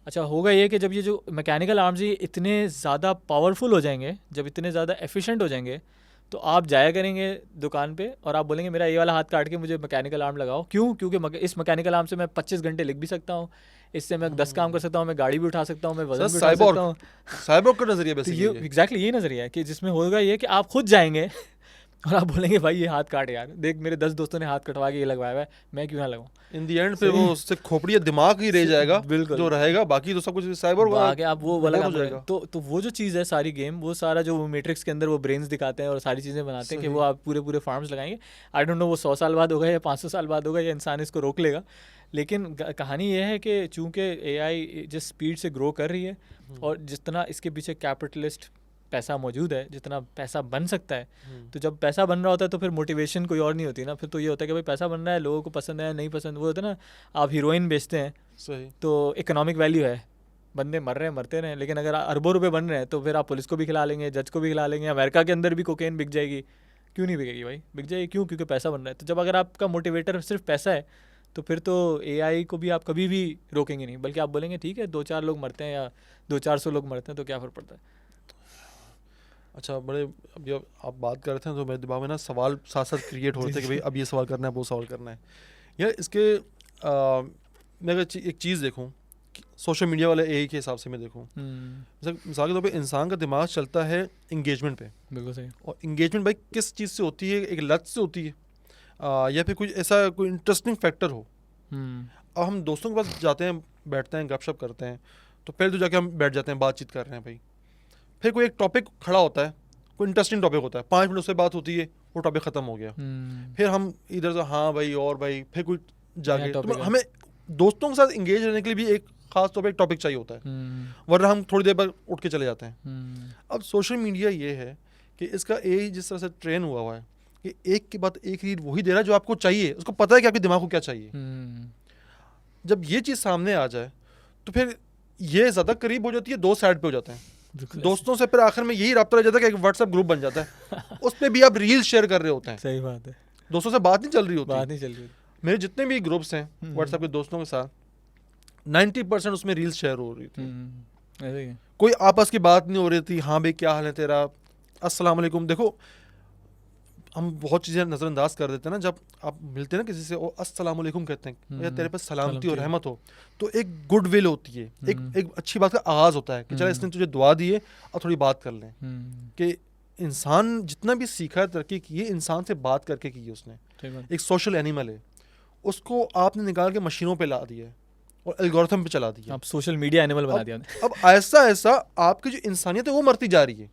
अच्छा, होगा ये कि जब ये जो मैकेनिकल आर्म्स ये इतने ज़्यादा पावरफुल हो जाएंगे, जब इतने ज़्यादा एफिशिएंट हो जाएंगे, तो आप जाया करेंगे दुकान पे और आप बोलेंगे मेरा ये वाला हाथ काट के मुझे मैकेनिकल आर्म लगाओ। क्यों? क्योंकि इस मैकेनिकल आर्म से मैं 25 घंटे लिख भी सकता हूँ, इससे मैं 10 काम कर सकता हूँ, मैं गाड़ी भी उठा सकता हूँ, मैं वजन भी उठा सकता हूँ। साइबोर्ग का नजरिया तो ये एग्जैक्टली यही नजरिया है कि जिसमें होगा ये कि आप खुद जाएंगे और आप बोलेंगे भाई ये हाथ काट यार, देख मेरे 10 दोस्तों ने हाथ कटवा के ये लगवाया हुआ है, मैं क्यों ना लगाऊं। इन दी एंड पे वो उससे खोपड़ी दिमाग ही रह जाएगा, बिल्कुल जो रहेगा, बाकी तो सब कुछ साइबर आगे आप वो वाला काम करेंगे। तो वो जो चीज़ है सारी गेम, वो सारा जो मैट्रिक्स के अंदर वो ब्रेन्स दिखाते हैं और सारी चीज़ें बनाते हैं कि वो आप पूरे फार्म्स लगाएंगे। आई डोंट नो वो 100 साल बाद होगा या 500 साल बाद होगा या इंसान इसको रोक लेगा। लेकिन कहानी ये है कि चूंकि एआई जिस स्पीड से ग्रो कर रही है और जितना इसके पीछे कैपिटलिस्ट पैसा मौजूद है, जितना पैसा बन सकता है, तो जब पैसा बन रहा होता है तो फिर मोटिवेशन कोई और नहीं होती ना। फिर तो ये होता है कि भाई पैसा बन रहा है, लोगों को पसंद है नहीं पसंद, वो होता है ना, आप हीरोइन बेचते हैं सही, तो इकोनॉमिक वैल्यू है, बंदे मर रहे हैं मरते रहे। लेकिन अगर अरबों रुपए बन रहे हैं तो फिर आप पुलिस को भी खिला लेंगे, जज को भी खिला लेंगे। अमेरिका के अंदर भी कोकेन बिक जाएगी, क्यों नहीं बिकेगी भाई? बिक जाएगी, क्यों? क्योंकि पैसा बन रहा है। तो जब अगर आपका मोटिवेटर सिर्फ पैसा है तो फिर तो एआई को भी आप कभी भी रोकेंगे नहीं, बल्कि आप बोलेंगे ठीक है 2-4 लोग मरते हैं या 200-400 लोग मरते हैं तो क्या फ़र्क पड़ता है। अच्छा, बड़े अभी आप बात कर रहे थे तो मेरे दिमाग में ना सवाल साथ साथ क्रिएट हो रहे थे कि भाई अब ये सवाल करना है, वो सवाल करना है यार। इसके मैं अगर एक चीज़ देखूँ, सोशल मीडिया वाले एआई के हिसाब से मैं देखूँ, मिसाल के तौर पे इंसान का दिमाग चलता है इंगेजमेंट पे। बिल्कुल सही। और इंगेजमेंट भाई किस चीज़ से होती है? एक लत से होती है या फिर कुछ ऐसा कोई इंटरेस्टिंग फैक्टर हो। अब हम दोस्तों के पास जाते हैं, बैठते हैं, गपशप करते हैं, तो पहले तो जाके हम बैठ जाते हैं, बातचीत कर रहे हैं भाई, फिर कोई एक टॉपिक खड़ा होता है, कोई इंटरेस्टिंग टॉपिक होता है, 5 मिनट उससे बात होती है, वो टॉपिक ख़त्म हो गया। फिर हम इधर से हाँ भाई और भाई, फिर कोई जाके तो हमें दोस्तों के साथ इंगेज रहने के लिए भी एक खास तौर पे एक टॉपिक चाहिए होता है, वरना हम थोड़ी देर बाद उठ के चले जाते हैं। अब सोशल मीडिया ये है कि इसका एआई जिस तरह से ट्रेन हुआ है कि एक के बाद एक रीड वही दे रहा है जो आपको चाहिए, उसको पता है कि आपके दिमाग को क्या चाहिए। जब ये चीज़ सामने आ जाए तो फिर ये ज़्यादा करीब हो जाती है, दो साइड पे हो जाते हैं दोस्तों से, फिर आखिर में यही रब्ता रह जाता है कि एक व्हाट्सएप ग्रुप बन जाता है, उस पर भी आप रील शेयर कर रहे होते हैं। सही बात है, दोस्तों से बात नहीं चल रही होती। बात नहीं चल रही। मेरे जितने भी ग्रुप्स हैं व्हाट्सएप के दोस्तों के साथ, 90% उसमें रील्स शेयर हो रही थी, ऐसे ही कोई आपस की बात नहीं हो रही थी। हाँ भाई क्या हाल है तेरा, अस्सलाम वालेकुम। देखो हम बहुत चीज़ें नज़रअंदाज कर देते हैं ना, जब आप मिलते हैं ना किसी से और अस्सलाम वालेकुम कहते हैं, या तेरे पर सलामती और रहमत हो, तो एक गुड विल होती है, एक अच्छी बात का आगाज़ होता है कि चल इसने तुझे दुआ दी है और थोड़ी बात कर लें। कि इंसान जितना भी सीखा है, तरक्की की है, इंसान से बात करके की है उसने। एक सोशल एनिमल है, उसको आपने निकाल के मशीनों पे ला दिया है और एल्गोरिथम पे चला दिया, आप सोशल मीडिया एनिमल बना दिया। अब ऐसा आपकी जो इंसानियत है वो मरती जा रही है,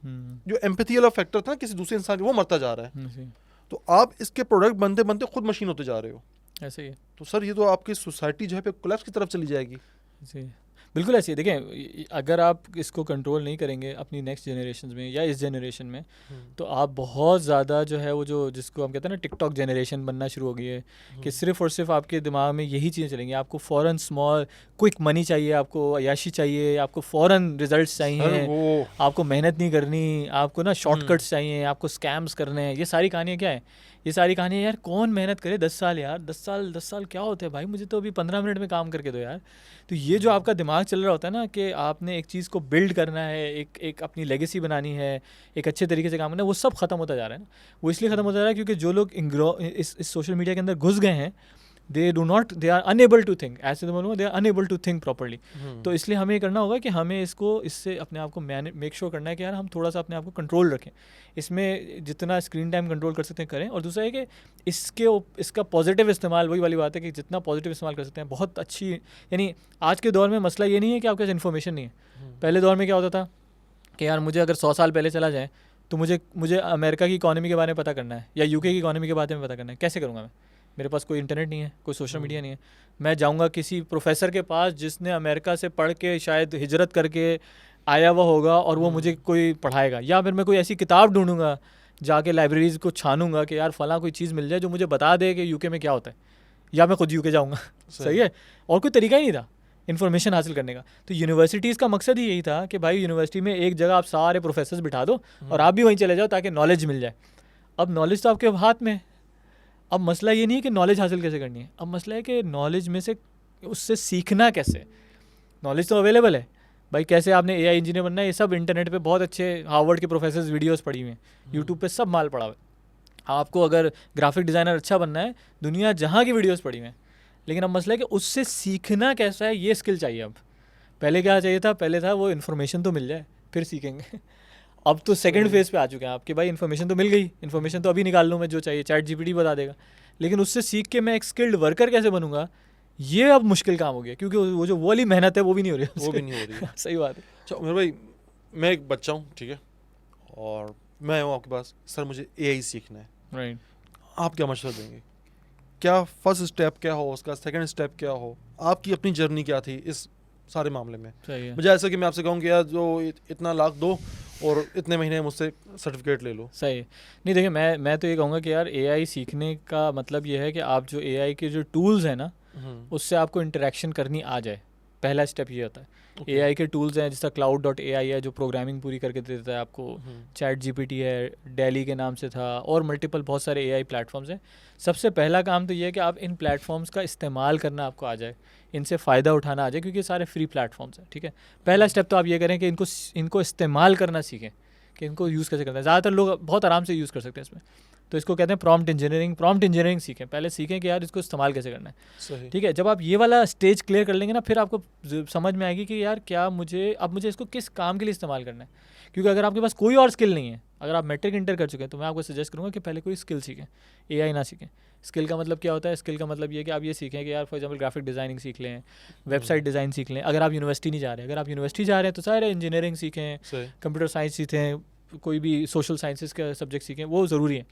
जो एम्पैथी वाला फैक्टर था किसी दूसरे इंसान का, वो मरता जा रहा है। तो आप इसके प्रोडक्ट बनते बनते खुद मशीन होते जा रहे हो। ऐसे ही तो सर ये तो आपकी सोसाइटी जो है कोलैप्स की तरफ चली जाएगी। जी बिल्कुल ऐसे ही। देखें, अगर आप इसको कंट्रोल नहीं करेंगे अपनी नेक्स्ट जनरेशन में या इस जनरेशन में, तो आप बहुत ज़्यादा जो है वो जो जिसको हम कहते हैं ना टिकटॉक जनरेशन बनना शुरू हो गई है, कि सिर्फ और सिर्फ आपके दिमाग में यही चीज़ें चलेंगी। आपको फ़ौरन स्मॉल क्विक मनी चाहिए, आपको अयाशी चाहिए, आपको फ़ौरन रिजल्ट्स चाहिए, आपको मेहनत नहीं करनी, आपको ना शॉर्टकट्स चाहिए, आपको स्कैम्स करने हैं। ये सारी कहानियाँ क्या है? ये सारी कहानियाँ यार कौन मेहनत करे 10 साल यार, 10 साल क्या होते हैं भाई, मुझे तो अभी 15 मिनट में काम करके दो यार। तो ये जो आपका दिमाग चल रहा होता है ना कि आपने एक चीज़ को बिल्ड करना है, एक अपनी लेगेसी बनानी है, एक अच्छे तरीके से काम करना है, वो सब ख़त्म होता जा रहा है ना। वो इसलिए ख़त्म होता जा रहा है क्योंकि जो लोग इस सोशल मीडिया के अंदर घुस गए हैं, they are unable to think, ऐसे तो बोलूँगा they are unable to think properly. तो इसलिए हमें ये करना होगा कि हमें इससे अपने आप को मेक श्योर करना है कि यार हम थोड़ा सा अपने आप को कंट्रोल रखें, इसमें जितना स्क्रीन टाइम कंट्रोल कर सकते हैं करें। और दूसरा है कि इसका पॉजिटिव इस्तेमाल, वही वाली बात है कि जितना पॉजिटिव इस्तेमाल कर सकते हैं बहुत अच्छी, यानी आज के दौर में मसला ये नहीं है कि आपके पास इन्फॉर्मेशन नहीं है। पहले दौर में क्या होता था कि यार मुझे अगर 100 साल पहले चला जाए तो मुझे अमेरिका की इकॉनमी के बारे में पता करना है या यूके की इकॉनमी के बारे में पता करना है, कैसे करूँगा मैं? मेरे पास कोई इंटरनेट नहीं है, कोई सोशल मीडिया नहीं है। मैं जाऊँगा किसी प्रोफेसर के पास जिसने अमेरिका से पढ़ के शायद हिजरत करके आया हुआ होगा और वो मुझे कोई पढ़ाएगा, या फिर मैं कोई ऐसी किताब ढूंढूंगा, जाके लाइब्रेरीज को छानूंगा कि यार फलां कोई चीज़ मिल जाए जो मुझे बता दे कि यूके में क्या होता है, या मैं खुद यूके जाऊँगा। सही है, और कोई तरीका ही नहीं था इन्फॉर्मेशन हासिल करने का। तो यूनिवर्सिटीज़ का मकसद ही यही था कि भाई यूनिवर्सिटी में एक जगह आप सारे प्रोफेसर्स बिठा दो और आप भी वहीं चले जाओ ताकि नॉलेज मिल जाए। अब नॉलेज तो आपके हाथ में है। अब मसला ये नहीं है कि नॉलेज हासिल कैसे करनी है, अब मसला है कि नॉलेज में से उससे सीखना कैसे। नॉलेज तो अवेलेबल है भाई, कैसे आपने एआई इंजीनियर बनना है, ये सब इंटरनेट पे बहुत अच्छे हार्वर्ड के प्रोफेसर्स वीडियोस पड़ी हुई हैं, यूट्यूब पे सब माल पड़ा हुआ है। आपको अगर ग्राफिक डिज़ाइनर अच्छा बनना है, दुनिया जहाँ की वीडियोस पड़ी हुई हैं। लेकिन अब मसला है कि उससे सीखना कैसा है, ये स्किल चाहिए। अब पहले क्या चाहिए था, पहले था वो इन्फॉर्मेशन तो मिल जाए फिर सीखेंगे। अब तो सेकंड फेज़ पे आ चुके हैं आपके, भाई इन्फॉर्मेशन तो मिल गई, इन्फॉर्मेशन तो अभी निकाल लूँ मैं जो चाहिए, चैट जीपीटी बता देगा। लेकिन उससे सीख के मैं एक स्किल्ड वर्कर कैसे बनूंगा, ये अब मुश्किल काम हो गया, क्योंकि वो वाली मेहनत है वो भी नहीं हो रही है, वो भी नहीं हो रही है। सही बात है। अच्छा मेरे भाई, मैं एक बच्चा हूँ, ठीक है, और मैं हूँ आपके पास, सर मुझे एआई सीखना है, राइट। आप क्या मशवरा देंगे? क्या फर्स्ट स्टेप क्या हो उसका, सेकंड स्टेप क्या हो, आपकी अपनी जर्नी क्या थी इस सारे मामले में? सही है। मुझे ऐसा कि मैं आपसे कहूँ कि यार जो इतना लाख दो और इतने महीने मुझसे सर्टिफिकेट ले लो। सही है। नहीं देखिए, मैं तो ये कहूँगा कि यार एआई सीखने का मतलब ये है कि आप जो एआई के जो टूल्स हैं ना, उससे आपको इंटरेक्शन करनी आ जाए। पहला स्टेप ये होता है। एआई के टूल्स हैं जैसा cloud.ai है जो प्रोग्रामिंग पूरी करके देता है आपको, चैट जीपीटी है, डेली के नाम से था, और मल्टीपल बहुत सारे एआई प्लेटफॉर्म्स हैं। सबसे पहला काम तो ये है कि आप इन प्लेटफॉर्म्स का इस्तेमाल करना आपको आ जाए, इनसे फ़ायदा उठाना आ जाए, क्योंकि ये सारे फ्री प्लेटफॉर्म्स हैं। ठीक है, पहला स्टेप तो आप ये करें कि इनको इस्तेमाल करना सीखें कि इनको यूज़ कैसे करना है। ज़्यादातर लोग बहुत आराम से यूज़ कर सकते हैं इसमें, तो इसको कहते हैं प्रॉम्प्ट इंजीनियरिंग सीखें। पहले सीखें कि यार इसको इस्तेमाल कैसे करना है। सही। ठीक है, जब आप ये वाला स्टेज क्लियर कर लेंगे ना, फिर आपको समझ में आएगी कि यार क्या मुझे इसको किस काम के लिए इस्तेमाल करना है। क्योंकि अगर आपके पास कोई और स्किल नहीं है, अगर आप मैट्रिक इंटर कर चुके हैं, तो मैं आपको सजेस्ट करूँगा कि पहले कोई स्किल सीखें, एआई ना सीखें। स्किल का मतलब क्या होता है? स्किल का मतलब ये कि आप ये सीखें कि यार फॉर एग्जांपल ग्राफिक डिज़ाइनिंग सीख लें, वेबसाइट डिज़ाइन सीख लें। अगर आप यूनिवर्सिटी नहीं जा रहे, अगर आप यूनिवर्सिटी जा रहे हैं तो सारे इंजीनियरिंग सीखें, कंप्यूटर साइंस सीखें, कोई भी सोशल साइंसेस का सब्जेक्ट सीखें, वो ज़रूरी है।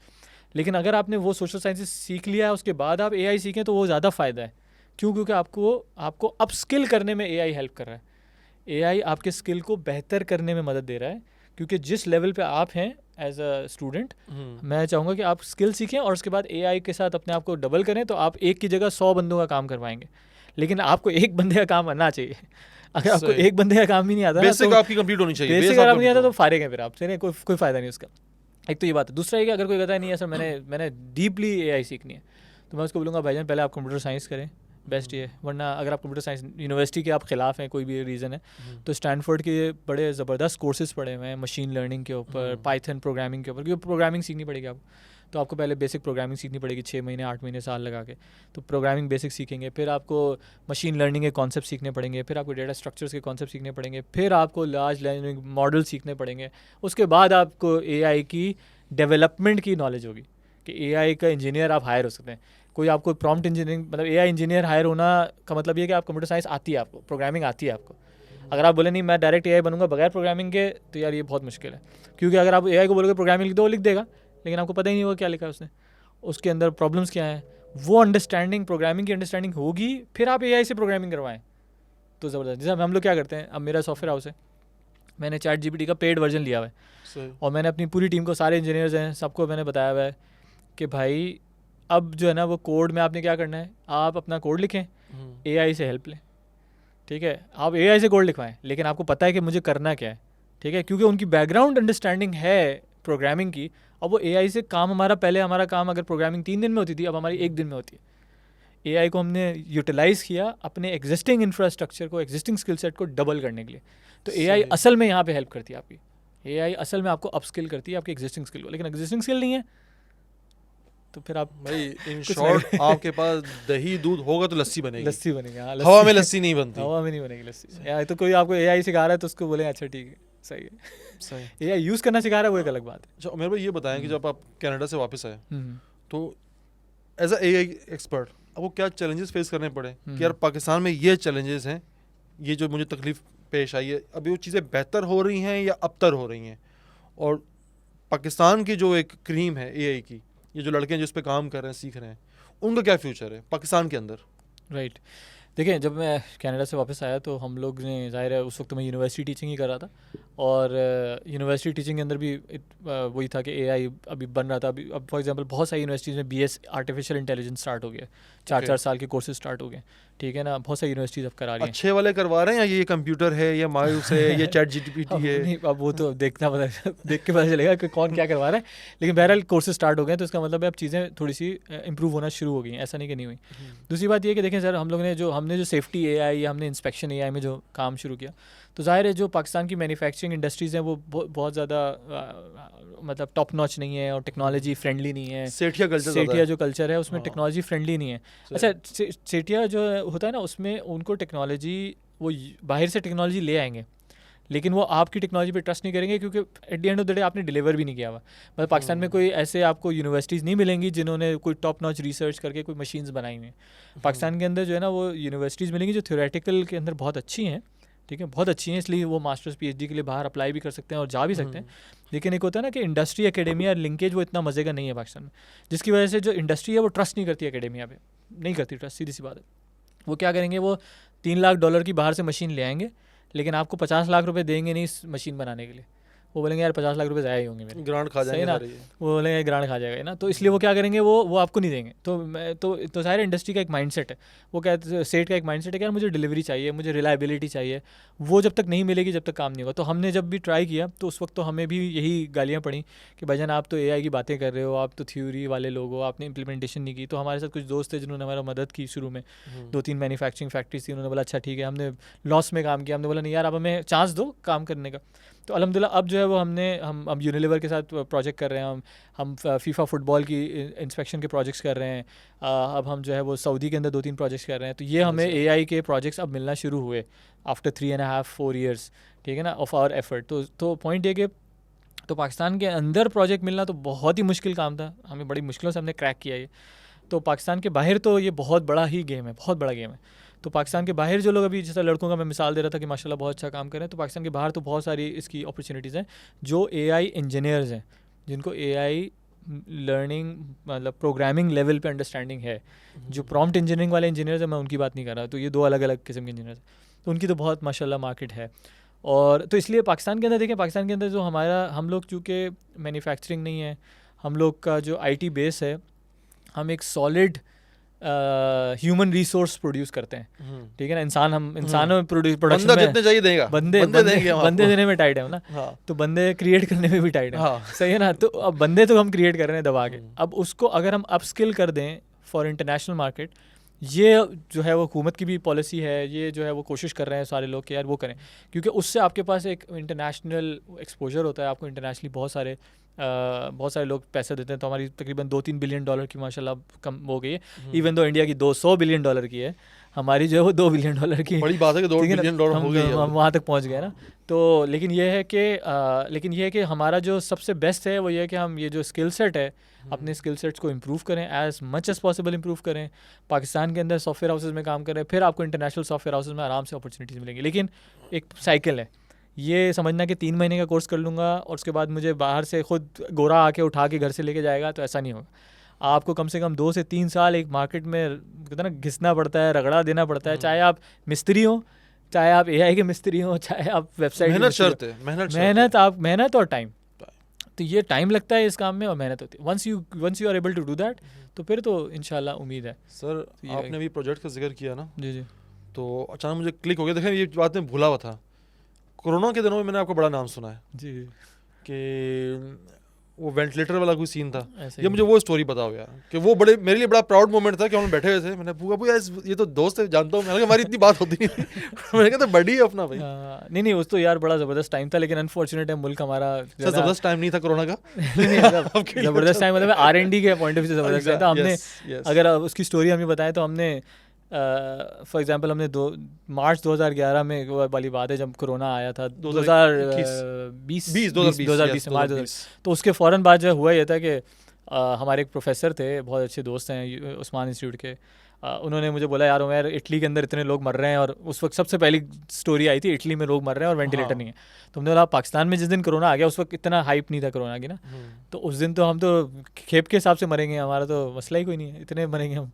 लेकिन अगर आपने वो सोशल साइंसेस सीख लिया है, उसके बाद आप एआई सीखें तो वो ज़्यादा फ़ायदा है। क्यों? क्योंकि आपको अप स्किल करने में एआई हेल्प कर रहा है। एआई आपके स्किल को बेहतर करने में मदद दे रहा है, क्योंकि जिस लेवल पे आप हैं एज अ स्टूडेंट, मैं चाहूँगा कि आप स्किल सीखें और उसके बाद एआई के साथ अपने आप को डबल करें, तो आप एक की जगह 100 बंदों का काम करवाएंगे। लेकिन आपको एक बंदे का काम आना चाहिए। अगर आपको एक बंदे का काम ही नहीं आता, बेसिक तो आपकी कंप्लीट होनी चाहिए। बेसिक अगर आप नहीं आता तो फारिग है फिर आप, कोई फ़ायदा नहीं उसका। एक तो ये बात है। दूसरा है कि अगर कोई कहता है नहीं है सर मैंने डीपली एआई सीखनी है, तो मैं उसको बोलूँगा भाईजान पहले आप कंप्यूटर साइंस करें, बेस्ट ये। वरना अगर आप कंप्यूटर साइंस यूनिवर्सिटी के आप खिलाफ हैं, कोई भी रीज़न है, तो स्टैनफोर्ड के बड़े ज़बरदस्त कोर्सेज पढ़े हुए हैं मशीन लर्निंग के ऊपर, पाइथन प्रोग्रामिंग के ऊपर, क्योंकि प्रोग्रामिंग सीखनी पड़ेगी आपको। तो आपको पहले बेसिक प्रोग्रामिंग सीखनी पड़ेगी 6 महीने 8 महीने साल लगा के। तो प्रोग्रामिंग बेसिक सीखेंगे, फिर आपको मशीन लर्निंग के कॉन्सेप्ट सीखने पड़ेंगे, फिर आपको डेटा स्ट्रक्चर्स के कॉन्सेप्ट सीखने पड़ेंगे, फिर आपको लार्ज लैंग्वेज मॉडल सीखने पड़ेंगे। उसके बाद आपको एआई की डेवलपमेंट की नॉलेज होगी कि एआई का इंजीनियर आप हायर हो सकते हैं। कोई आपको प्रॉम्प्ट इंजीनियरिंग मतलब एआई इंजीनियर हायर होना का मतलब ये कि आप कंप्यूटर साइंस आती है, आपको प्रोग्रामिंग आती है आपको। अगर आप बोले नहीं मैं डायरेक्ट एआई बनूंगा बगैर प्रोग्रामिंग के, तो यार ये बहुत मुश्किल है। क्योंकि अगर आप एआई को बोलोगे प्रोग्रामिंग लिख दो, वो लिख देगा, लेकिन आपको पता ही नहीं होगा क्या लिखा है उसने, उसके अंदर प्रॉब्लम्स क्या हैं। वो अंडरस्टैंडिंग, प्रोग्रामिंग की अंडरस्टैंडिंग होगी, फिर आप एआई से प्रोग्रामिंग करवाएं तो ज़बरदस्त। जैसे हम लोग क्या करते हैं, अब मेरा सॉफ्टवेयर हाउस है, मैंने चैट जीपीटी का पेड वर्जन लिया हुआ है, और मैंने अपनी पूरी टीम को, सारे इंजीनियर्स हैं, सबको मैंने बताया हुआ है कि भाई अब जो है ना वो कोड में आपने क्या करना है, आप अपना कोड लिखें, एआई से हेल्प लें। ठीक है, आप एआई से कोड लिखवाएं, लेकिन आपको पता है कि मुझे करना क्या है। ठीक है, क्योंकि उनकी बैकग्राउंड अंडरस्टैंडिंग है प्रोग्रामिंग की। अब वो एआई से काम, पहले हमारा काम अगर प्रोग्रामिंग 3 दिन में होती थी, अब हमारी 1 दिन में होती है। एआई को हमने यूटिलाइज़ किया अपने एग्जिस्टिंग इंफ्रास्ट्रक्चर को, एग्जिस्टिंग स्किल सेट को डबल करने के लिए। तो एआई असल में यहाँ पे हेल्प करती है आपकी। एआई असल में आपको अपस्किल करती है आपकी एग्जिस्टिंग स्किल को, लेकिन एग्जिस्टिंग स्किल नहीं है तो फिर आप भाई इन कुछ शॉर्ट नहीं। आपके पास दही दूध होगा तो लस्सी बनेगी। लस्सी बनेगी, हाँ हवा में लस्सी लस्सी नहीं बनती। हवा में नहीं बनेगी लस्सी। या तो कोई आपको एआई सिखा रहा है तो उसको बोले अच्छा ठीक है, सही है। सही। एआई यूज़ करना सिखा रहा है वो एक अलग बात है। अच्छा मेरे को ये बताएं कि जब आप कनाडा से वापस आए हम्म, तो एज अ एआई एक्सपर्ट आपको क्या चैलेंजेस फेस करने पड़े हम्म। कि यार पाकिस्तान में ये चैलेंजेस हैं, ये जो मुझे तकलीफ पेश आई है, अभी वो चीज़ें बेहतर हो रही हैं या अबतर हो रही हैं, और पाकिस्तान की जो एक क्रीम है एआई की, ये जो लड़के हैं जो इस पे काम कर रहे हैं, सीख रहे हैं, उनका क्या फ्यूचर है पाकिस्तान के अंदर? राइट। देखिए जब मैं कनाडा से वापस आया तो हम लोग ने, ज़ाहिर है उस वक्त मैं यूनिवर्सिटी टीचिंग ही कर रहा था, और यूनिवर्सिटी टीचिंग के अंदर भी वही था कि एआई अभी बन रहा था। अभी अब फॉर एग्जांपल बहुत सारी यूनिवर्सिटीज़ में बीएस आर्टिफिशियल इंटेलिजेंस स्टार्ट हो गया, 4-4 साल के कोर्सेज स्टार्ट हो गए, ठीक है ना। बहुत सारी यूनिवर्सिटीज़ अब करा रही हैं। अच्छे वाले करवा रहे हैं या ये कंप्यूटर है या मायूस है या चैट जीपीटी अब है? नहीं, अब वो तो देखना पता देख के पता चलेगा कि कौन क्या करवा रहा है, लेकिन बहरहाल कोर्सेज स्टार्ट हो गए तो इसका मतलब है अब चीज़ें थोड़ी सी इंप्रूव होना शुरू हो गई हैं, ऐसा नहीं कि नहीं हुई। दूसरी बात ये है कि देखें सर, हम लोग ने हमने जो सेफ्टी एआई या हमने इंस्पेक्शन एआई में जो काम शुरू किया, तो ज़ाहिर है जो पाकिस्तान की मैन्युफैक्चरिंग इंडस्ट्रीज़ हैं वो बहुत ज़्यादा मतलब टॉप नॉच नहीं है और टेक्नोलॉजी फ्रेंडली नहीं है। सेठिया कल्चर सेठिया जो कल्चर है उसमें हाँ। टेक्नोलॉजी फ्रेंडली नहीं है। अच्छा, सेठिया जो होता है ना उसमें उनको टेक्नोलॉजी, वो बाहर से टेक्नोलॉजी ले आएंगे लेकिन वो आपकी टेक्नोलॉजी पे ट्रस्ट नहीं करेंगे, क्योंकि at the end of the day आपने डिलीवर भी नहीं किया हुआ। मतलब पाकिस्तान में कोई ऐसे आपको यूनिवर्सिटीज़ नहीं मिलेंगी जिन्होंने कोई टॉप नॉच रिसर्च करके कोई मशीन्स बनाई हुई हैं। पाकिस्तान के अंदर जो है ना वो यूनिवर्सिटीज़ मिलेंगी जो थ्योरेटिकल के अंदर बहुत अच्छी हैं, ठीक है, बहुत अच्छी हैं, इसलिए वो मास्टर्स पीएचडी के लिए बाहर अप्लाई भी कर सकते हैं और जा भी सकते हैं। लेकिन एक होता है ना कि इंडस्ट्री एकेडेमिया लिंकेज वो इतना मज़े का नहीं है पाकिस्तान में, जिसकी वजह से जो इंडस्ट्री है वो ट्रस्ट नहीं करती एकेडेमिया पे, नहीं करती ट्रस्ट, सीधी सी बात है। वो क्या करेंगे, वो $3 लाख की बाहर से मशीन ले आएंगे लेकिन आपको 50 लाख रुपए देंगे नहीं इस मशीन बनाने के लिए। वो बोलेंगे यार 50 लाख रुपए ज़ाया ही होंगे मेरे, ग्रांट खा जाएंगे ना, सारे ये। वो बोलेंगे ग्रांट खा जाएगा ना, तो इसलिए वो क्या करेंगे, वो आपको नहीं देंगे। तो सारे इंडस्ट्री का एक माइंडसेट है, वो कहते सेट का एक माइंडसेट है कि यार मुझे डिलीवरी चाहिए, मुझे रिलायबिलिटी चाहिए, वो जब तक नहीं मिलेगी जब तक काम नहीं होगा। तो हमने जब भी ट्राई किया तो उस वक्त तो हमें भी यही गालियाँ पड़ी कि भाईजान आप तो एआई की बातें कर रहे हो, आप तो थ्योरी वाले लोग हो, आपने इंप्लीमेंटेशन नहीं की। तो हमारे साथ कुछ दोस्त थे जिन्होंने हमारा मदद की शुरू में, 2-3 मैन्युफैक्चरिंग फैक्ट्रीज थी, उन्होंने बोला अच्छा ठीक है, हमने लॉस में काम किया, हमने बोला नहीं यार अब हमें चांस दो काम करने का। तो अल्हम्दुलिल्लाह अब जो है वो हम अब यूनिलीवर के साथ प्रोजेक्ट कर रहे हैं, हम फीफा फुटबॉल की इंस्पेक्शन के प्रोजेक्ट्स कर रहे हैं। अब हम जो है वो सऊदी के अंदर 2-3 प्रोजेक्ट्स कर रहे हैं। तो ये हमें एआई के प्रोजेक्ट्स अब मिलना शुरू हुए आफ्टर 3.5-4 ईयर्स, ठीक है ना, ऑफ आवर एफर्ट। तो पॉइंट ये कि तो पाकिस्तान के अंदर प्रोजेक्ट मिलना तो बहुत ही मुश्किल काम था, हमें बड़ी मुश्किलों से हमने क्रैक किया ये। तो पाकिस्तान के बाहर तो ये बहुत बड़ा ही गेम है, बहुत बड़ा गेम है। तो पाकिस्तान के बाहर जो लोग अभी जैसा लड़कों का मैं मिसाल दे रहा था कि माशाल्लाह बहुत अच्छा काम कर रहे हैं, तो पाकिस्तान के बाहर तो बहुत सारी इसकी अपॉर्चुनिटीज़ हैं। जो एआई इंजीनियर्स हैं, जिनको एआई लर्निंग मतलब प्रोग्रामिंग लेवल पे अंडरस्टैंडिंग है, जो प्रॉम्प्ट इंजीनियरिंग वाले इंजीनियर्स हैं, मैं उनकी बात नहीं कर रहा, तो ये 2 अलग अलग किस्म के इंजीनियर्स हैं, तो उनकी तो बहुत माशाल्लाह मार्केट है। और तो इसलिए पाकिस्तान के अंदर देखें, पाकिस्तान के अंदर जो हम लोग चूँकि मैन्युफैक्चरिंग नहीं है, हम लोग का जो आईटी बेस है, हम एक सॉलिड ह्यूमन रिसोर्स प्रोड्यूस करते हैं, ठीक है ना। इंसानों में प्रोडक्शन बंदा में कितने चाहिए देगा, बंदे देंगे हम बंदे आपको। देने में टाइट है ना। हाँ। तो बंदे क्रिएट करने में भी टाइट है, हाँ। सही है ना। तो अब बंदे तो हम क्रिएट कर रहे हैं दबा के, अब उसको अगर हम अपस्किल कर दें फॉर इंटरनेशनल मार्केट, ये जो है वो हुकूमत की भी पॉलिसी है, ये जो है वो कोशिश कर रहे हैं सारे लोग कि यार वो करें, क्योंकि उससे आपके पास एक इंटरनेशनल एक्सपोजर होता है, आपको इंटरनेशनली बहुत सारे लोग पैसे देते हैं। तो हमारी तकरीबन $2-3 बिलियन की माशाल्लाह कम हो गई है, इवन दो इंडिया की $200 बिलियन की है, हमारी जो है वो $2 बिलियन की। बड़ी बात है कि $2 बिलियन हो गई है। हम वहाँ तक पहुँच गए ना। तो लेकिन ये है कि हमारा जो सबसे बेस्ट है वो ये है कि हम ये जो स्किल सेट है, अपने स्किल सेट्स को इम्प्रूव करें, as much as possible improve करें। पाकिस्तान के अंदर सॉफ्टवेयर हाउसेज में काम करें, फिर आपको इंटरनेशनल सॉफ्टवेयर हाउसेज में आराम से अपॉर्चुनिटीज़ मिलेंगी। लेकिन एक साइकिल है, ये समझना कि 3 महीने का कोर्स कर लूँगा और उसके बाद मुझे बाहर से खुद गोरा आके उठा के घर से लेके जाएगा, तो ऐसा नहीं होगा। आपको कम से कम 2 से 3 साल एक मार्केट में कहते हैं ना घिसना पड़ता है, रगड़ा देना पड़ता है, चाहे आप मिस्त्री हो, चाहे आप एआई के मिस्त्री हो, चाहे आप वेबसाइट मेहनत और टाइम। तो ये टाइम लगता है इस काम में और मेहनत होती है। Once you are able to do that, तो फिर तो इंशाल्लाह उम्मीद है। सर आपने भी प्रोजेक्ट का जिक्र किया ना, जी, तो अचानक मुझे क्लिक हो गया। देखें ये बात मैं भूला हुआ था, कोरोना के दिनों में मैंने आपका बड़ा नाम सुना है जी, कि वो वेंटिलेटर वाला कोई सीन था, ऐसे ये ही। मुझे वो स्टोरी बताओ यार कि वो बड़े मेरे लिए बड़ा प्राउड मोमेंट था कि हम बैठे हुए थे, मैंने पूछा भैया ये तो दोस्त है, जानता हूँ, मैंने कहा हमारी इतनी बात होती नहीं थी मैंने कहा तो बड़ी है अपना भाई। नहीं उस तो यार बड़ा ज़बरदस्त टाइम था, लेकिन अनफॉर्चुनेट है मुल्क हमारा सर जबरदस्त टाइम नहीं था कोरोना का नहीं मतलब ज़बरदस्त टाइम मतलब R&D के पॉइंट ऑफ व्यू से ज़बरदस्त टाइम था। हमने अगर उसकी स्टोरी हमें बताएं तो हमने फॉर एग्जांपल हमने मार्च 2011 में वो वाली बात है जब कोरोना आया था, 2020 में मार्च, तो उसके फ़ौरन बाद जो हुआ ये था कि हमारे एक प्रोफेसर थे, बहुत अच्छे दोस्त हैं उस्मान इंस्टीट्यूट के, उन्होंने मुझे बोला यार उमर इटली के अंदर इतने लोग मर रहे हैं, और उस वक्त सबसे पहली स्टोरी आई थी इटली में लोग मर रहे हैं और वेंटिलेटर नहीं है। तो हमने बोला पाकिस्तान में जिस दिन कोरोना आ गया उस वक्त इतना हाइप नहीं था कोरोना की ना, तो उस दिन तो हम तो खेप के हिसाब से मरेंगे, हमारा तो मसला ही कोई नहीं है, इतने मरेंगे हम।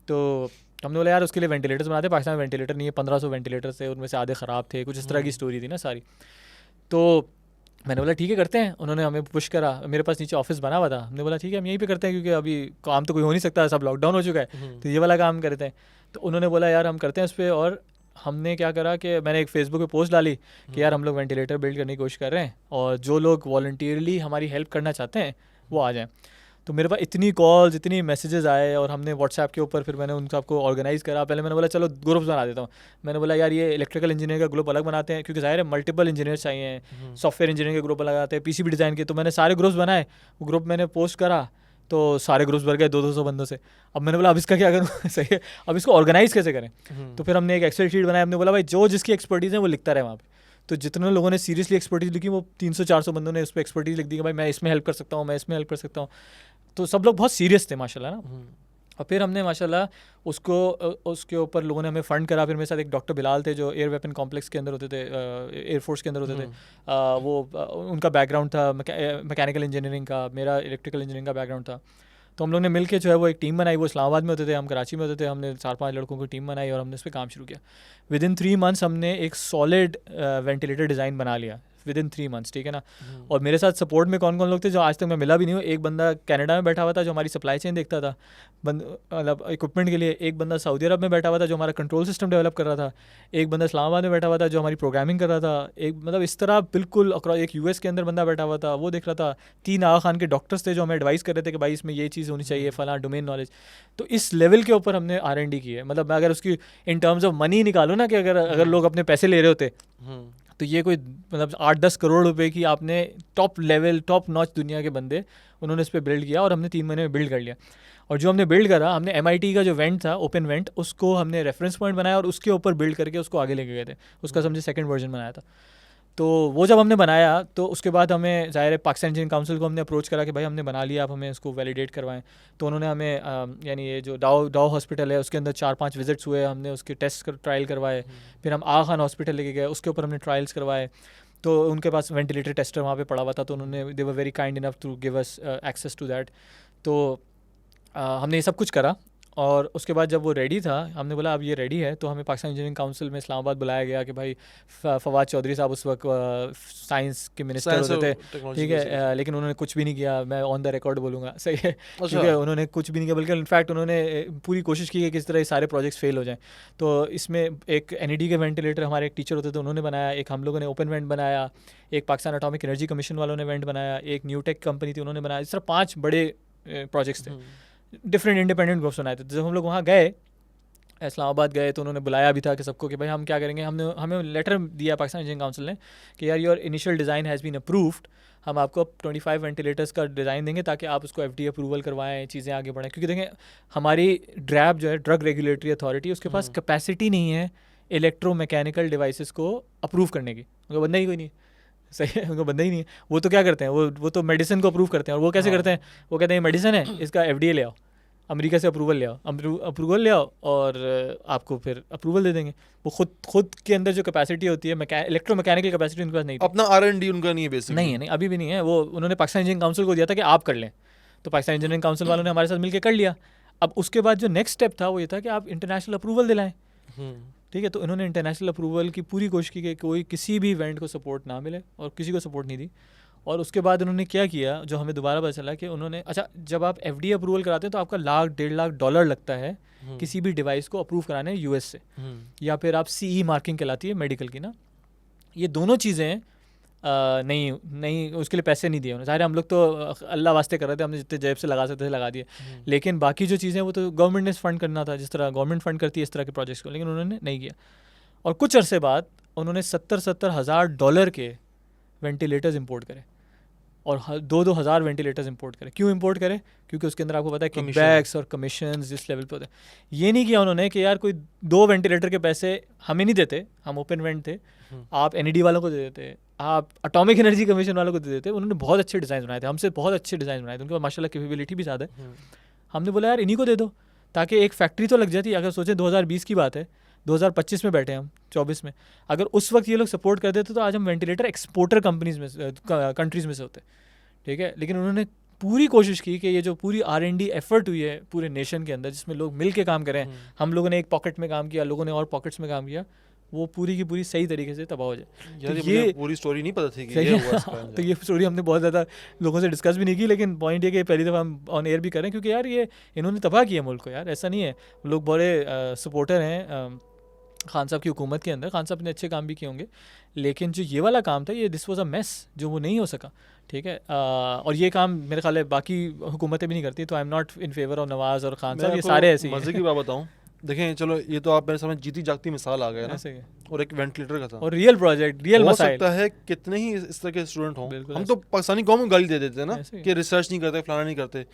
तो हमने बोला यार उसके लिए वेंटिलेटर्स बनाते, पाकिस्तान में वेंटिलेटर नहीं है, 1500 वेंटिलेटर थे, उनमें से आधे ख़राब थे, कुछ इस तरह की स्टोरी थी ना सारी। तो मैंने बोला ठीक है करते हैं, उन्होंने हमें पुश करा, मेरे पास नीचे ऑफिस बना हुआ था, हमने बोला ठीक है हम यहीं पे करते हैं क्योंकि अभी काम तो कोई हो नहीं सकता, सब लॉकडाउन हो चुका है, तो ये वाला काम करते हैं। तो उन्होंने बोला यार हम करते हैं उस पर, और हमने क्या करा कि मैंने एक फेसबुक पे पोस्ट डाली कि यार हम लोग वेंटिलेटर बिल्ड करने की कोशिश कर रहे हैं और जो लोग वॉलंटियरली हमारी हेल्प करना चाहते हैं वो आ जाएँ। तो मेरे पास इतनी कॉल्स इतनी मैसेजेस आए, और हमने व्हाट्सएप के ऊपर फिर मैंने उन सबको ऑर्गेनाइज़ करा। पहले मैंने बोला चलो ग्रुप्स बना देता हूँ, मैंने बोला यार ये इलेक्ट्रिकल इंजीनियर का ग्रुप अलग बनाते हैं क्योंकि ज़ाहिर है मल्टीपल इंजीनियर चाहिए, सॉफ्टवेयर इंजीनियर के ग्रुप अलग आते हैं, PCB डिज़ाइन के, तो मैंने सारे ग्रुप्स बनाए, वो ग्रुप मैंने पोस्ट करा तो सारे ग्रुप्स भर गए 200 बंदों से। अब मैंने बोला अब इसका क्या करूँ सही है, अब इसको ऑर्गेनाइज़ कैसे करें। तो फिर हमने एक एक्सेल शीट बनाया, हमने बोला भाई जो जिसकी एक्सपर्टीज़ है वो लिखता रहे वहाँ पे। तो जितने लोगों ने सीरियसली एक्सपर्टीज़ लिखी वो 300-400 बंदों ने उस पर एक्सपर्टीज़ लिख दी कि भाई मैं इसमें हेल्प कर सकता हूँ, मैं इसमें हेल्प कर सकता हूँ। तो सब लोग बहुत सीरियस थे माशाल्लाह ना। और फिर हमने माशाल्लाह उसके ऊपर लोगों ने हमें फ़ंड करा। फिर मेरे साथ एक डॉक्टर बिलाल थे जो एयर वेपन कॉम्प्लेक्स के अंदर होते थे, एयरफोर्स के अंदर होते थे, वो उनका बैकग्राउंड था मैकेनिकल इंजीनियरिंग का, मेरा इलेक्ट्रिकल इंजीनियरिंग का बैकग्राउंड था। तो हम लोग ने मिल के जो है वो एक टीम बनाई, वो इस्लामाबाद में होते थे, हम कराची में होते थे, हमने 4-5 लड़कों की टीम बनाई और हमने उस पर काम शुरू किया। विदिन 3 मंथ्स हमने एक सॉलिड वेंटिलेटर डिज़ाइन बना लिया, विदिन 3 मंथ्स, ठीक है ना। और मेरे साथ सपोर्ट में कौन कौन लोग थे जो आज तक मैं मिला भी नहीं हूँ। एक बंदा कनाडा में बैठा हुआ था जो हमारी सप्लाई चेन देखता था मतलब इक्विपमेंट के लिए, एक बंदा सऊदी अरब में बैठा हुआ था जो हमारा कंट्रोल सिस्टम डेवलप कर रहा था, एक बंदा इस्लामाबाद में बैठा हुआ था जो हमारी प्रोग्रामिंग कर रहा था, एक मतलब इस तरह बिल्कुल एक US के अंदर बंदा बैठा हुआ था वो देख रहा था, 3 आगा खान के डॉक्टर्स थे जो हमें एडवाइस कर रहे थे कि भाई इसमें ये चीज़ होनी चाहिए, फला डोमेन नॉलेज। तो इस लेवल के ऊपर हमने R&D की है। मतलब मैं अगर उसकी इन टर्म्स ऑफ मनी निकालूँ ना कि अगर लोग अपने पैसे ले रहे होते तो ये कोई मतलब 8-10 करोड़ रुपए की आपने टॉप लेवल टॉप नॉच दुनिया के बंदे उन्होंने इस पर बिल्ड किया और हमने 3 महीने में बिल्ड कर लिया। और जो हमने बिल्ड करा, हमने MIT का जो वेंट था ओपन वेंट, उसको हमने रेफरेंस पॉइंट बनाया और उसके ऊपर बिल्ड करके उसको आगे लेके गए थे। उसका समझे सेकंड वर्जन बनाया था। तो वो जब हमने बनाया तो उसके बाद हमें ज़ाहिर है पाकिस्तान इंजीनियरिंग काउंसिल को हमने अप्रोच करा कि भाई हमने बना लिया, आप हमें इसको वैलिडेट करवाएं। तो उन्होंने हमें यानी ये जो डाउ हॉस्पिटल है उसके अंदर 4-5 विजिट्स हुए, हमने उसके टेस्ट ट्रायल करवाए। फिर हम आगा खान हॉस्पिटल लेके गए, उसके ऊपर हमने ट्रायल्स करवाए। तो उनके पास वेंटिलेटर टेस्टर वहाँ पे पड़ा हुआ था, तो उन्होंने they were very kind enough to give us access to that. तो हमने ये सब कुछ करा और उसके बाद जब वो रेडी था हमने बोला अब ये रेडी है, तो हमें पाकिस्तान इंजीनियरिंग काउंसिल में इस्लामाबाद बुलाया गया कि भाई फवाद चौधरी साहब उस वक्त साइंस के मिनिस्टर होते थे, ठीक है, लेकिन उन्होंने कुछ भी नहीं किया। मैं ऑन द रिकॉर्ड बोलूँगा, सही है, क्योंकि उन्होंने कुछ भी नहीं किया, बल्कि इनफैक्ट उन्होंने पूरी कोशिश की कि किस तरह सारे प्रोजेक्ट्स फेल हो जाएँ। तो इसमें एक NED के वेंटिलेटर हमारे एक टीचर होते थे उन्होंने बनाया, एक हम लोगों ने ओपन वेंट बनाया, एक पाकिस्तान एटॉमिक एनर्जी कमीशन वालों ने वेंट बनाया, एक न्यूटेक कंपनी थी उन्होंने बनाया। इस तरह 5 बड़े प्रोजेक्ट्स थे, डिफरेंट इंडिपेंडेंट ग्रुप्स बनाए थे। जब हम लोग वहाँ गए, इस्लामाबाद गए, तो उन्होंने बुलाया भी था कि सबको कि भाई हम क्या करेंगे। हमें लेटर दिया पाकिस्तान इंजीनियरिंग काउंसिल ने कि यार your initial design has been approved, हम आपको 25 वेंटिलेटर्स का डिज़ाइन देंगे ताकि आप उसको FDA अप्रूवल करवाएं, चीज़ें आगे बढ़ें। क्योंकि देखें हमारी ड्रैब जो है ड्रग रेगुलेटरी अथॉरिटी, उसके पास कैपेसिटी नहीं है इलेक्ट्रोमैकेनिकल डिवाइसेस को अप्रूव करने की, उनका बंदा ही कोई नहीं है, सही है, उनको बंदा ही नहीं है। वो तो क्या करते हैं, वो तो मेडिसिन को अप्रूव करते हैं। और वो कैसे करते हैं, वो कहते हैं मेडिसिन है इसका FDA ले आओ, अमेरिका से अप्रूवल ले आओ, अप्रूवल ले आओ और आपको फिर अप्रूवल दे देंगे। वो खुद के अंदर जो कैपेसिटी होती है इलेक्ट्रोमैकेनिकल कैपेसिटी उनके पास नहीं थी। अपना R&D उनका नहीं है बेसिकली, नहीं है, नहीं अभी भी नहीं है। वो उन्होंने पाकिस्तान इंजीनियरिंग काउंसिल को दिया था कि आप कर लें, तो पाकिस्तान इंजीनियरिंग काउंसिल वालों ने हमारे साथ मिलकर कर लिया। अब उसके बाद जो नेक्स्ट स्टेप था वो ये था कि आप इंटरनेशनल अप्रूवल दिलाएं, ठीक है। तो इन्होंने इंटरनेशनल अप्रूवल की पूरी कोशिश की कि कोई किसी भी इवेंट को सपोर्ट ना मिले और किसी को सपोर्ट नहीं दी। और उसके बाद उन्होंने क्या किया, जो हमें दोबारा पता चला कि उन्होंने जब आप FDA अप्रूवल कराते हैं तो आपका $1-1.5 लाख लगता है किसी भी डिवाइस को अप्रूव कराने US से, या फिर आप CE मार्किंग कहलाती है मेडिकल की ना। ये दोनों चीज़ें नहीं उसके लिए पैसे नहीं दिए उन्होंने। ज़ाहिर है हम लोग तो अल्लाह वास्ते कर रहे थे, हमने जितने जेब से लगा सकते थे लगा दिए, लेकिन बाकी जो चीज़ें वो तो गवर्नमेंट ने फंड करना था, जिस तरह गवर्नमेंट फंड करती है इस तरह के प्रोजेक्ट्स को, लेकिन उन्होंने नहीं किया। और कुछ अरसे बाद उन्होंने 70 हज़ार डॉलर के वेंटिलेटर्स इंपोर्ट करे और 2,000 वेंटिलेटर्स इंपोर्ट करे। क्यों इंपोर्ट करे? क्योंकि उसके अंदर आपको पता है कि बैग्स और कमीशन जिस लेवल पे होते हैं। ये नहीं किया उन्होंने कि यार कोई 2 वेंटिलेटर के पैसे हमें नहीं देते, हम ओपन वेंट थे, आप NED वालों को दे देते, आप एटॉमिक एनर्जी कमीशन वालों को दे देते। उन्होंने बहुत अच्छे डिज़ाइन बनाए थे, हमसे बहुत अच्छे डिज़ाइन बनाए थे, उनके पास माशाल्लाह कैपेबिलिटी भी ज़्यादा है। हमने बोला यार इन्हीं को दे दो, ताकि एक फैक्ट्री तो लग जाती। अगर सोचें 2020 की बात है, 2025 में बैठे हम 24 में, अगर उस वक्त ये लोग सपोर्ट कर देते तो आज हम वेंटिलेटर एक्सपोर्टर कंपनीज में कंट्रीज़ में से होते, ठीक है। लेकिन उन्होंने पूरी कोशिश की कि ये जो पूरी R&D एफर्ट हुई है पूरे नेशन के अंदर, जिसमें लोग मिल के काम करें, हम लोगों ने एक पॉकेट में काम किया, लोगों ने और पॉकेट्स में काम किया, वो पूरी की पूरी सही तरीके से तबाह हो जाए। यार तो ये पूरी स्टोरी नहीं पता थी कि ये हुआ इसका। तो ये स्टोरी हमने बहुत ज़्यादा लोगों से डिस्कस भी नहीं की, लेकिन पॉइंट ये कि पहली दफ़ा हम ऑन एयर भी करें, क्योंकि यार ये इन्होंने तबाह किया मुल्क को यार, ऐसा नहीं है। लोग बड़े सपोर्टर हैं खान साहब की हुकूमत के अंदर, खान साहब ने अच्छे काम भी किए होंगे, लेकिन जो ये वाला काम था ये दिस वाज अ मेस, जो वो नहीं हो सका, ठीक है। और ये काम मेरे ख्याल है बाकी हुकूमतें भी नहीं करती, तो I am not in favour of Nawaz और खान साहब, ये सारे ऐसे ही मजे की बात बताऊं, देखें चलो ये तो आप मेरे सामने जीती जागती मिसाल आ गया ना, ऐसे ही है। और एक वेंटिलेटर का था, और रियल प्रोजेक्ट, रियल हो मसाइल। सकता है कितने ही इस तरह के स्टूडेंट हों, बिल्कुल हम ऐसे। तो पाकिस्तानी कौम को गाली दे देते हैं ना ऐसे ही। कि रिसर्च नहीं करते, फलाना नहीं करते।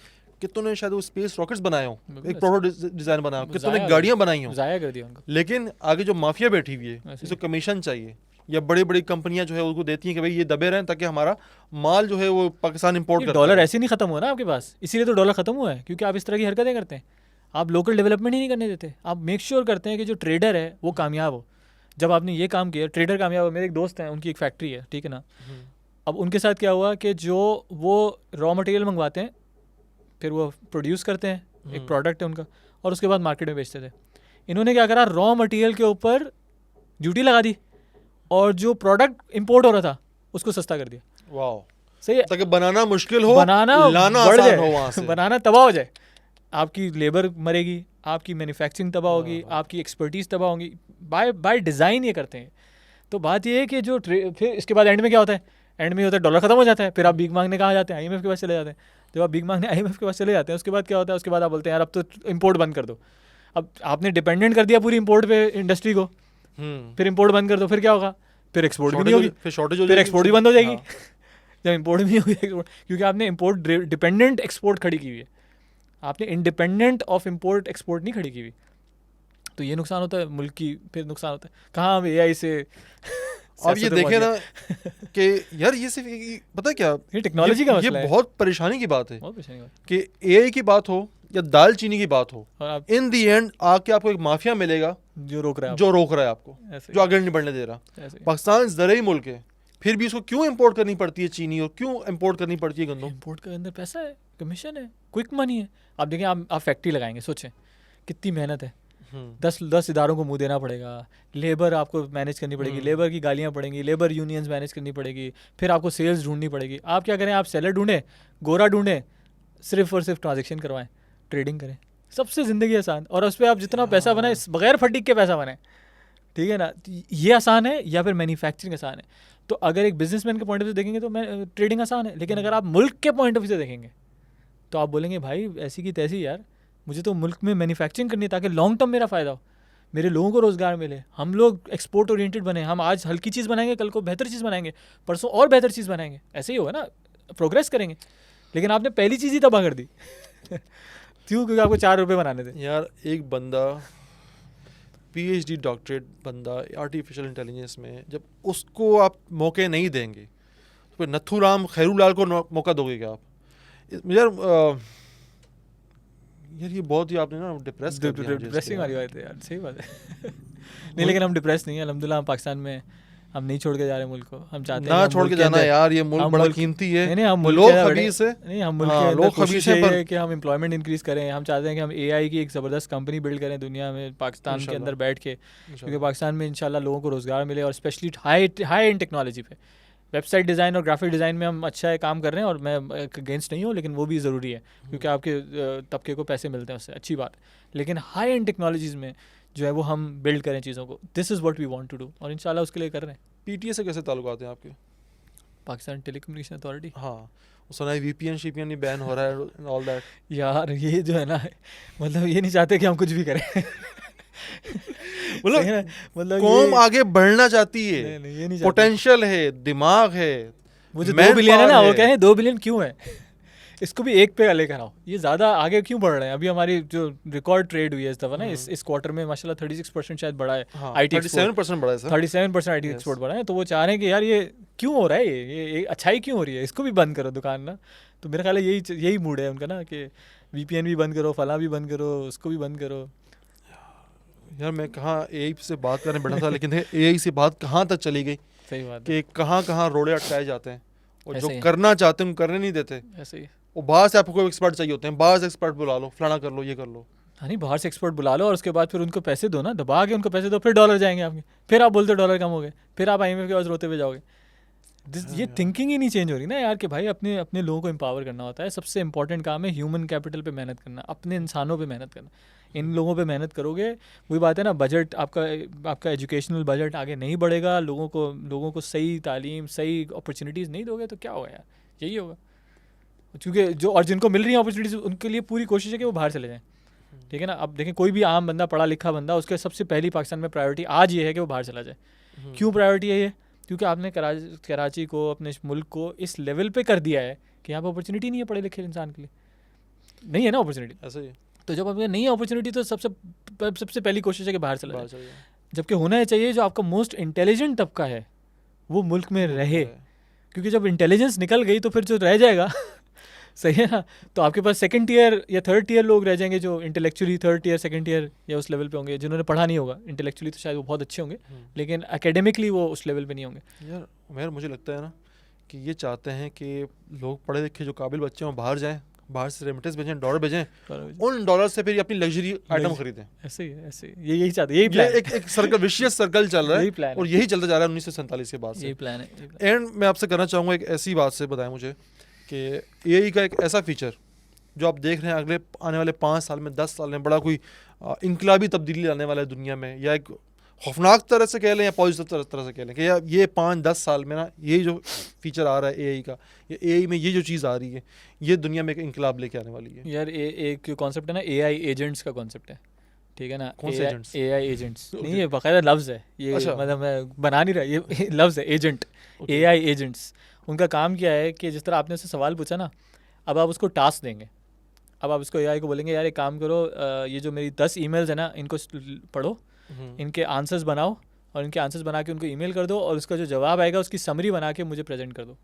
कितनों ने शायद वो स्पेस रॉकेट्स बनाए हों, बिल्कुल एक प्रॉपर डिजाइन बनाया हो, कितनों ने ज़ाया गाड़ियां बनाई हों, ज़ाया कर दिया उनको। लेकिन आगे जो माफिया बैठी हुई है ऐसे जिसको कमीशन चाहिए, या बड़ी बड़ी कंपनियां जो है उनको देती हैं कि भाई ये दबे रहें ताकि हमारा माल जो है वो पाकिस्तान इंपोर्ट करता डॉलर है। ऐसे नहीं खत्म हुआ ना आपके पास, इसीलिए तो डॉलर खत्म हुआ है, क्योंकि आप इस तरह की हरकतें करते हैं। आप लोकल डेवलपमेंट ही नहीं करने देते, आप मेक श्योर करते हैं कि जो ट्रेडर है वो कामयाब हो। जब आपने ये काम किया, ट्रेडर कामयाब हो। मेरे एक दोस्त हैं, उनकी एक फैक्ट्री है, ठीक है ना। अब उनके साथ क्या हुआ कि जो वो रॉ मटेरियल मंगवाते हैं, फिर वो प्रोड्यूस करते हैं, एक प्रोडक्ट है उनका, और उसके बाद मार्केट में बेचते थे। इन्होंने क्या करा, रॉ मटेरियल के ऊपर ड्यूटी लगा दी और जो प्रोडक्ट इंपोर्ट हो रहा था उसको सस्ता कर दिया। वाह, सही है, ताकि बनाना मुश्किल हो, बनाना लाना बढ़ आसान हो जाए, वहाँ से। बनाना तबाह हो जाए, आपकी लेबर मरेगी, आपकी मैन्युफैक्चरिंग तबाह होगी, आपकी एक्सपर्टीज़ तबाह होगी। बाय डिज़ाइन ये करते हैं। तो बात ये है कि जो फिर इसके बाद एंड में क्या होता है, एंड में होता है डॉलर खत्म हो जाता है, फिर आप भीख मांगने कहाँ जाते हैं, IMF के पास चले जाते हैं। जब आप भीख मांगने IMF के पास चले जाते हैं, उसके बाद क्या होता है, उसके बाद आप बोलते हैं यार अब तो इंपोर्ट बंद कर दो। अब आपने डिपेंडेंट कर दिया पूरी इंपोर्ट पे इंडस्ट्री को, फिर इंपोर्ट बंद कर दो, फिर क्या होगा, फिर एक्सपोर्ट भी नहीं होगी, फिर शॉर्टेज हो फिर जाएगी, एक्सपोर्ट भी बंद हो जाएगी। हाँ। जब इंपोर्ट भी नहीं होगी एक्सपोर्ट, क्योंकि आपने इंपोर्ट डिपेंडेंट एक्सपोर्ट खड़ी की हुई है, आपने इंडिपेंडेंट ऑफ इंपोर्ट एक्सपोर्ट नहीं खड़ी की हुई। तो ये नुकसान होता है मुल्क की, फिर नुकसान होता है कहाँ हम AI से अब ये देखें ना कि यार ये सिर्फ पता है क्या, ये टेक्नोलॉजी का मसला ये है, बहुत परेशानी की बात है बहुत परेशानी की बात। कि AI की बात हो या दाल चीनी की बात हो, और आप इन दी एंड आके आपको एक माफिया मिलेगा जो रोक रहा है जो रोक रहा है आपको, ऐसे जो आगे नहीं बढ़ने दे रहा। ऐसे पाकिस्तान ज़रूरी मुल्क है, फिर भी उसको क्यों इंपोर्ट करनी पड़ती है चीनी, और क्यों इंपोर्ट करनी पड़ती है गंदम? इंपोर्ट के अंदर पैसा है, कमीशन है, क्विक मनी है। आप देखें, आप फैक्ट्री लगाएंगे, सोचें कितनी मेहनत है, 10 इदारों को मुंह देना पड़ेगा, लेबर आपको मैनेज करनी पड़ेगी, लेबर की गालियाँ पड़ेंगी, लेबर यूनियंस मैनेज करनी पड़ेगी, फिर आपको सेल्स ढूंढनी पड़ेगी। आप क्या करें, आप सेलर ढूंढें, गोरा ढूंढें, सिर्फ और सिर्फ ट्रांजेक्शन करवाएं, ट्रेडिंग करें, सबसे ज़िंदगी आसान। और उस पर आप जितना पैसा बनाएं, बगैर फटीक के पैसा बनाएं, ठीक है ना। ये आसान है, या फिर मैन्युफैक्चरिंग आसान है। तो अगर एक बिजनेसमैन के पॉइंट ऑफ व्यू से देखेंगे तो ट्रेडिंग आसान है, लेकिन अगर आप मुल्क के पॉइंट ऑफ व्यू से देखेंगे तो आप बोलेंगे भाई ऐसी की तैसी, यार मुझे तो मुल्क में मैन्युफैक्चरिंग करनी है ताकि लॉन्ग टर्म मेरा फ़ायदा हो, मेरे लोगों को रोज़गार मिले, हम लोग एक्सपोर्ट ओरिएंटेड बने। हम आज हल्की चीज़ बनाएंगे, कल को बेहतर चीज़ बनाएंगे, परसों और बेहतर चीज़ बनाएंगे, ऐसे ही होगा ना, प्रोग्रेस करेंगे। लेकिन आपने पहली चीज़ ही तबाह कर दी क्यों? क्योंकि आपको 4 रुपये बनाने थे। यार एक बंदा PhD डॉक्टरेट बंदा आर्टिफिशियल इंटेलिजेंस में, जब उसको आप मौके नहीं देंगे तो फिर नथुराम खैरूलाल को मौका दोगे क्या आप? यार ये बहुत ही आपने ना डिप्रेस कर दिया मुझे डिप्रेसिंग वाली बात है यार, सही बात है नहीं, लेकिन हम डिप्रेस नहीं है, अल्हम्दुलिल्लाह। हम पाकिस्तान में हम नहीं छोड़ के जा रहे मुल्क को, हम चाहते हैं ना छोड़ के जाना यार, ये मुल्क बड़ा कीमती है। नहीं, हम मुल्क लोग के खबीस है, नहीं, हम मुल्क के अंदर कोशिश ये है कि हम एम्प्लॉयमेंट इंक्रीज करें। हम चाहते हैं कि हम AI की एक ज़बरदस्त कंपनी बिल्ड करें दुनिया में, पाकिस्तान के अंदर बैठ के, क्योंकि पाकिस्तान में इंशाल्लाह लोगों को रोज़गार मिले, और स्पेशली हाई एंड टेक्नोलॉजी पे, वेबसाइट डिज़ाइन और ग्राफिक डिज़ाइन में हम अच्छा काम कर रहे हैं। और मैं अगेंस्ट नहीं हूँ, लेकिन वो भी ज़रूरी है क्योंकि आपके तबके को पैसे मिलते हैं उससे, अच्छी बात है। लेकिन हाई एंड टेक्नोलॉजीज़ में जो है वो हम बिल्ड करें चीज़ों को, this is what we want to do, और इंशाल्लाह उसके लिए कर रहे हैं। PTA से कैसे ताल्लुकात हैं आपके? Pakistan telecommunication authority. हाँ, सुना है वीपीएन शीपीएन नहीं बैन हो रहा है एंड ऑल दैट। यार ये जो है ना, मतलब ये नहीं चाहते कि हम कुछ भी करें। मतलब सही है ना? मतलब कौम ये आगे बढ़ना चाहती नहीं, है, नहीं, ये नहीं चाहते। पोटेंशियल है, दिमाग है, वो जो 2 मैन बिलियन है ना, पावर वो है। कहें 2 बिलियन क्यों है? इसको भी 1 पे लेकर आओ। ये ज़्यादा आगे क्यों बढ़ रहे हैं? अभी हमारी जो रिकॉर्ड ट्रेड हुई है इस दफ़ा ना, इस क्वार्टर में माशाल्लाह 36% शायद बढ़ा है हाँ, आईटी एक्सपोर्ट। 37% बढ़ा है सर। 37% IT Yes. एक्सपोर्ट बढ़ा है। तो वो चाह रहे हैं कि यार ये क्यों हो रहा है, ये अच्छाई क्यों हो रही है, इसको भी बंद करो दुकान ना। तो मेरा ख्याल है यही मूड है उनका ना, कि वीपीएन भी बंद करो, फला भी बंद करो, उसको भी बंद करो। यार मैं कहाँ एआई से बात करने बैठा था, लेकिन एआई से बात कहाँ तक चली गई सही बात है। कि कहाँ कहाँ रोड़े अटकाए जाते हैं, और जो ऐसे ही है। करना चाहते हैं उनको करने नहीं देते। ऐसे ही। वो बाहर से आपको कोई एक्सपर्ट चाहिए होते हैं, बाहर से एक्सपर्ट बुला लो, फलाना कर लो, ये कर लो। हाँ नहीं, बाहर से एक्सपर्ट बुला लो और उसके बाद फिर उनको पैसे दो ना, दबा के उनको पैसे दो, फिर डॉलर जाएंगे आपके, फिर आप बोलते हो डॉलर कम हो गए, फिर आप आईएमएफ के पास रोते हुए जाओगे। ये थिंकिंग ही नहीं चेंज हो रही ना यार, कि भाई अपने अपने लोगों को एम्पावर करना होता है। सबसे इंपॉर्टेंट काम है ह्यूमन कैपिटल पे मेहनत करना, अपने इंसानों पे मेहनत करना। इन लोगों पे मेहनत करोगे, वही बात है ना, बजट आपका एजुकेशनल बजट आगे नहीं बढ़ेगा, लोगों को सही तालीम, सही अपॉर्चुनिटीज़ नहीं दोगे तो क्या होगा यार, यही होगा। क्योंकि जिनको मिल रही है अपॉर्चुनिटीज़, उनके लिए पूरी कोशिश है कि वो बाहर चले जाएं। ठीक है ना? अब देखें, कोई भी आम बंदा, पढ़ा लिखा बंदा, उसके सबसे पहली पाकिस्तान में प्रायोरिटी आज ये है कि वो बाहर चला जाए। क्यों प्रायोरिटी है ये? क्योंकि आपने कराची को, अपने मुल्क को इस लेवल पे कर दिया है कि यहाँ पे अपॉर्चुनिटी नहीं है पढ़े लिखे इंसान के लिए, नहीं है ना अपॉर्चुनिटी। ऐसा ही तो जब आपके नहीं है अपॉर्चुनिटी, तो सबसे पहली कोशिश है कि बाहर चला बाहर जाए। चले जाओ। जबकि होना ही चाहिए जो आपका मोस्ट इंटेलिजेंट तबका है वो मुल्क में रहे, क्योंकि जब इंटेलिजेंस निकल गई तो फिर जो रह जाएगा सही है ना, तो आपके पास सेकंड ईयर या थर्ड ईयर लोग रह जाएंगे जो intellectually third year second year या उस लेवल पे होंगे, जिन्होंने पढ़ा नहीं होगा। इंटेलेक्चुअली तो शायद वो बहुत अच्छे होंगे, लेकिन एकेडमिकली वो उस लेवल पे नहीं होंगे। यार उमैर, मुझे लगता है ना कि ये चाहते हैं कि लोग पढ़े लिखे जो काबिल बच्चे हों बाहर जाएं, बाहर से रेमिटेंस भेजें, डॉलर भेजें, उन डॉलर से फिर अपनी लग्जरी आइटम खरीदें। ऐसे ही ऐसे ही, यही चाहते, यही प्लान, एक सर्कल, विशियस सर्कल चल रहा यही है, प्लान और यही चलता जा रहा है 1947 के बाद से। यही प्लान है। एंड मैं आपसे करना चाहूँगा एक ऐसी बात से, बताएं मुझे कि एआई का एक ऐसा फीचर जो आप देख रहे हैं अगले आने वाले 5 साल में, 10 साल में बड़ा कोई इनकलाबी तब्दीली लाने वाला है दुनिया में, या एक खौफनाक तरह से कह लें या पॉजिटिव तरह से कह लें कि यार ये 5-10 साल में ना ये जो फीचर आ रहा है एआई का, या एआई में ये जो चीज़ आ रही है, ये दुनिया में एक इनकलाब लेके आने वाली है। यार एक कॉन्सेप्ट है ना, एआई एजेंट्स का कॉन्सेप्ट है, ठीक है ना? कौन से एजेंट्स? एआई एजेंट्स नहीं, ये बाकायदा लफ्ज़ है ये। अच्छा। मतलब मैं बना नहीं रहा, ये लफ्ज़ है एजेंट, एआई एजेंट्स। उनका काम क्या है कि जिस तरह आपने उससे सवाल पूछा ना, अब आप उसको टास्क देंगे। अब आप उसको एआई को बोलेंगे यार एक काम करो, ये जो मेरी 10 ईमेल्स है ना, इनको पढ़ो, इनके आंसर्स बनाओ, और इनके आंसर्स बना के उनको ईमेल कर दो, और उसका जो जवाब आएगा उसकी समरी बना के मुझे प्रेजेंट कर दो।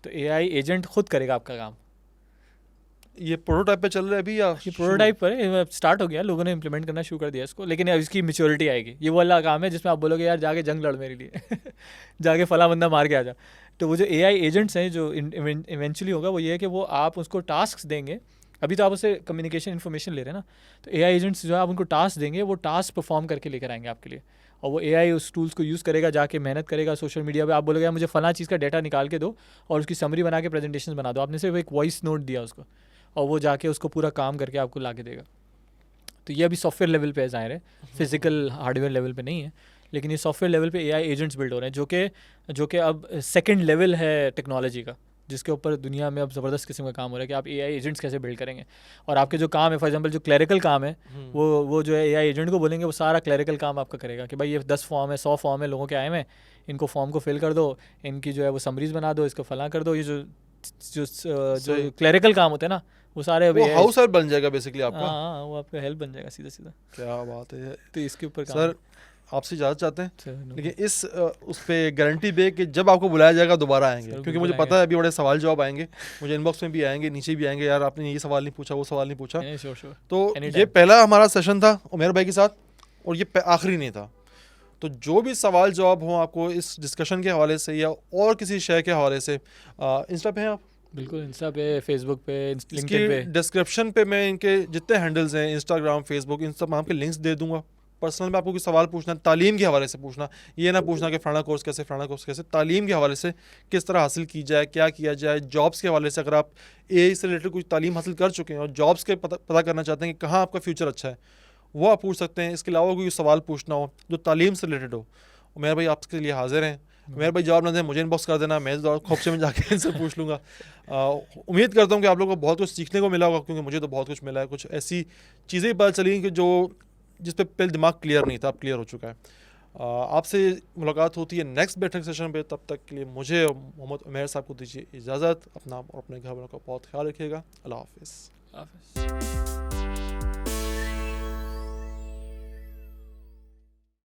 तो एआई एजेंट खुद करेगा आपका काम। ये प्रोटोटाइप पे चल रहा है अभी, या ये प्रोटोटाइप पर है, स्टार्ट हो गया, लोगों ने इंप्लीमेंट करना शुरू कर दिया इसको, लेकिन अब इसकी मैच्योरिटी आएगी। ये वो वाला काम है जिसमें आप बोलोगे यार जाके जंग लड़ मेरे लिए जाके फला बंदा मार के आ जा। तो वो जो एआई एजेंट्स हैं जो इवेंचुअली होगा वो ये है कि वो आप उसको टास्क देंगे। अभी तो आप उससे कम्युनिकेशन इन्फॉर्मेशन ले रहे हैं ना, तो एआई एजेंट्स जो है आप उनको टास्क देंगे, वो टास्क परफॉर्म करके लेकर आएंगे आपके लिए, और वो एआई उस टूल्स को यूज़ करेगा, जाके मेहनत करेगा सोशल मीडिया पे। आप बोलोगे यार मुझे फला चीज़ का डाटा निकाल के दो और उसकी समरी बना के प्रेजेंटेशन बना दो, आपने सिर्फ एक वॉइस नोट दिया उसको, और वो जाके उसको पूरा काम करके आपको ला के देगा। तो ये अभी सॉफ्टवेयर लेवल पे है, ज़ाहिर है फिजिकल हार्डवेयर लेवल पे नहीं है, लेकिन ये सॉफ्टवेयर लेवल पे एआई एजेंट्स बिल्ड हो रहे हैं, जो कि अब सेकंड लेवल है टेक्नोलॉजी का, जिसके ऊपर दुनिया में अब ज़बरदस्त किस्म का काम हो रहा है कि आप एआई एजेंट्स कैसे बिल्ड करेंगे। और आपके जो काम है, फॉर एग्जांपल जो क्लरिकल काम है, वो जो है एआई एजेंट को बोलेंगे वो सारा क्लरिकल काम आपका करेगा कि भाई ये 10 फॉर्म है, 100 फॉर्म है लोगों के आए हैं, इनको फॉर्म को फिल कर दो, इनकी जो है वो समरीज बना दो, इसको फला कर दो। ये जो क्लरिकल काम होते हैं ना, वो सारे वो हाउस हेल्प बन जाएगा बेसिकली आपका। हाँ, वो आपका हेल्प बन जाएगा सीधा सीधा। क्या बात है। तो इसके ऊपर सर आपसे इजाज़त चाहते हैं, लेकिन उस पे गारंटी दे कि जब आपको बुलाया जाएगा दोबारा आएंगे, क्योंकि मुझे पता है अभी बड़े सवाल जवाब आएंगे, मुझे इनबॉक्स में भी आएंगे, नीचे भी आएंगे, यार आपने ये सवाल नहीं पूछा, वो सवाल नहीं पूछा। तो ये पहला हमारा सेशन था उमैर भाई के साथ, और ये आखिरी नहीं था। तो जो भी सवाल जवाब हो आपको इस डिस्कशन के हवाले से या और किसी शय के हवाले से, इंस्टा पे हैं आप? बिल्कुल, इंस्टा पे, फेसबुक पे, लिंक्डइन पे। डिस्क्रिप्शन पे मैं इनके जितने हैंडल्स हैं, इंस्टाग्राम, फेसबुक, इन सब आपके लिंक्स दे दूंगा। पर्सनल में आपको कोई सवाल पूछना, तालीम के हवाले से पूछना, ये ना पूछना कि फलाना कोर्स कैसे, तालीम के हवाले से किस तरह हासिल की जाए, क्या किया जाए। जॉब्स के हवाले से अगर आप एआई से रिलेटेड कुछ तालीम हासिल कर चुके हैं और जॉब्स के पता करना चाहते हैं कि कहाँ आपका फ्यूचर अच्छा है, वो आप पूछ सकते हैं। इसके अलावा कोई सवाल पूछना हो जो तालीम से रिलेटेड हो, उमैर भाई आपके लिए हाजिर हैं। मेरे भाई जवाब ना दें, मुझे इनबॉक्स कर देना, मैं खोपचे में जाके इनसे पूछ लूँगा। उम्मीद करता हूँ कि आप लोगों को बहुत कुछ सीखने को मिला होगा, क्योंकि मुझे तो बहुत कुछ मिला है। कुछ ऐसी चीज़ें पता चली कि जो जिस पे पहले दिमाग क्लियर नहीं था, अब क्लियर हो चुका है। आपसे मुलाकात होती है नेक्स्ट बैठक सेशन पे। तब तक के लिए मुझे मोहम्मद उमैर साहब को दीजिए इजाज़त। अपना और अपने घर वालों का बहुत ख्याल रखिएगा। अल्लाह हाफिज़।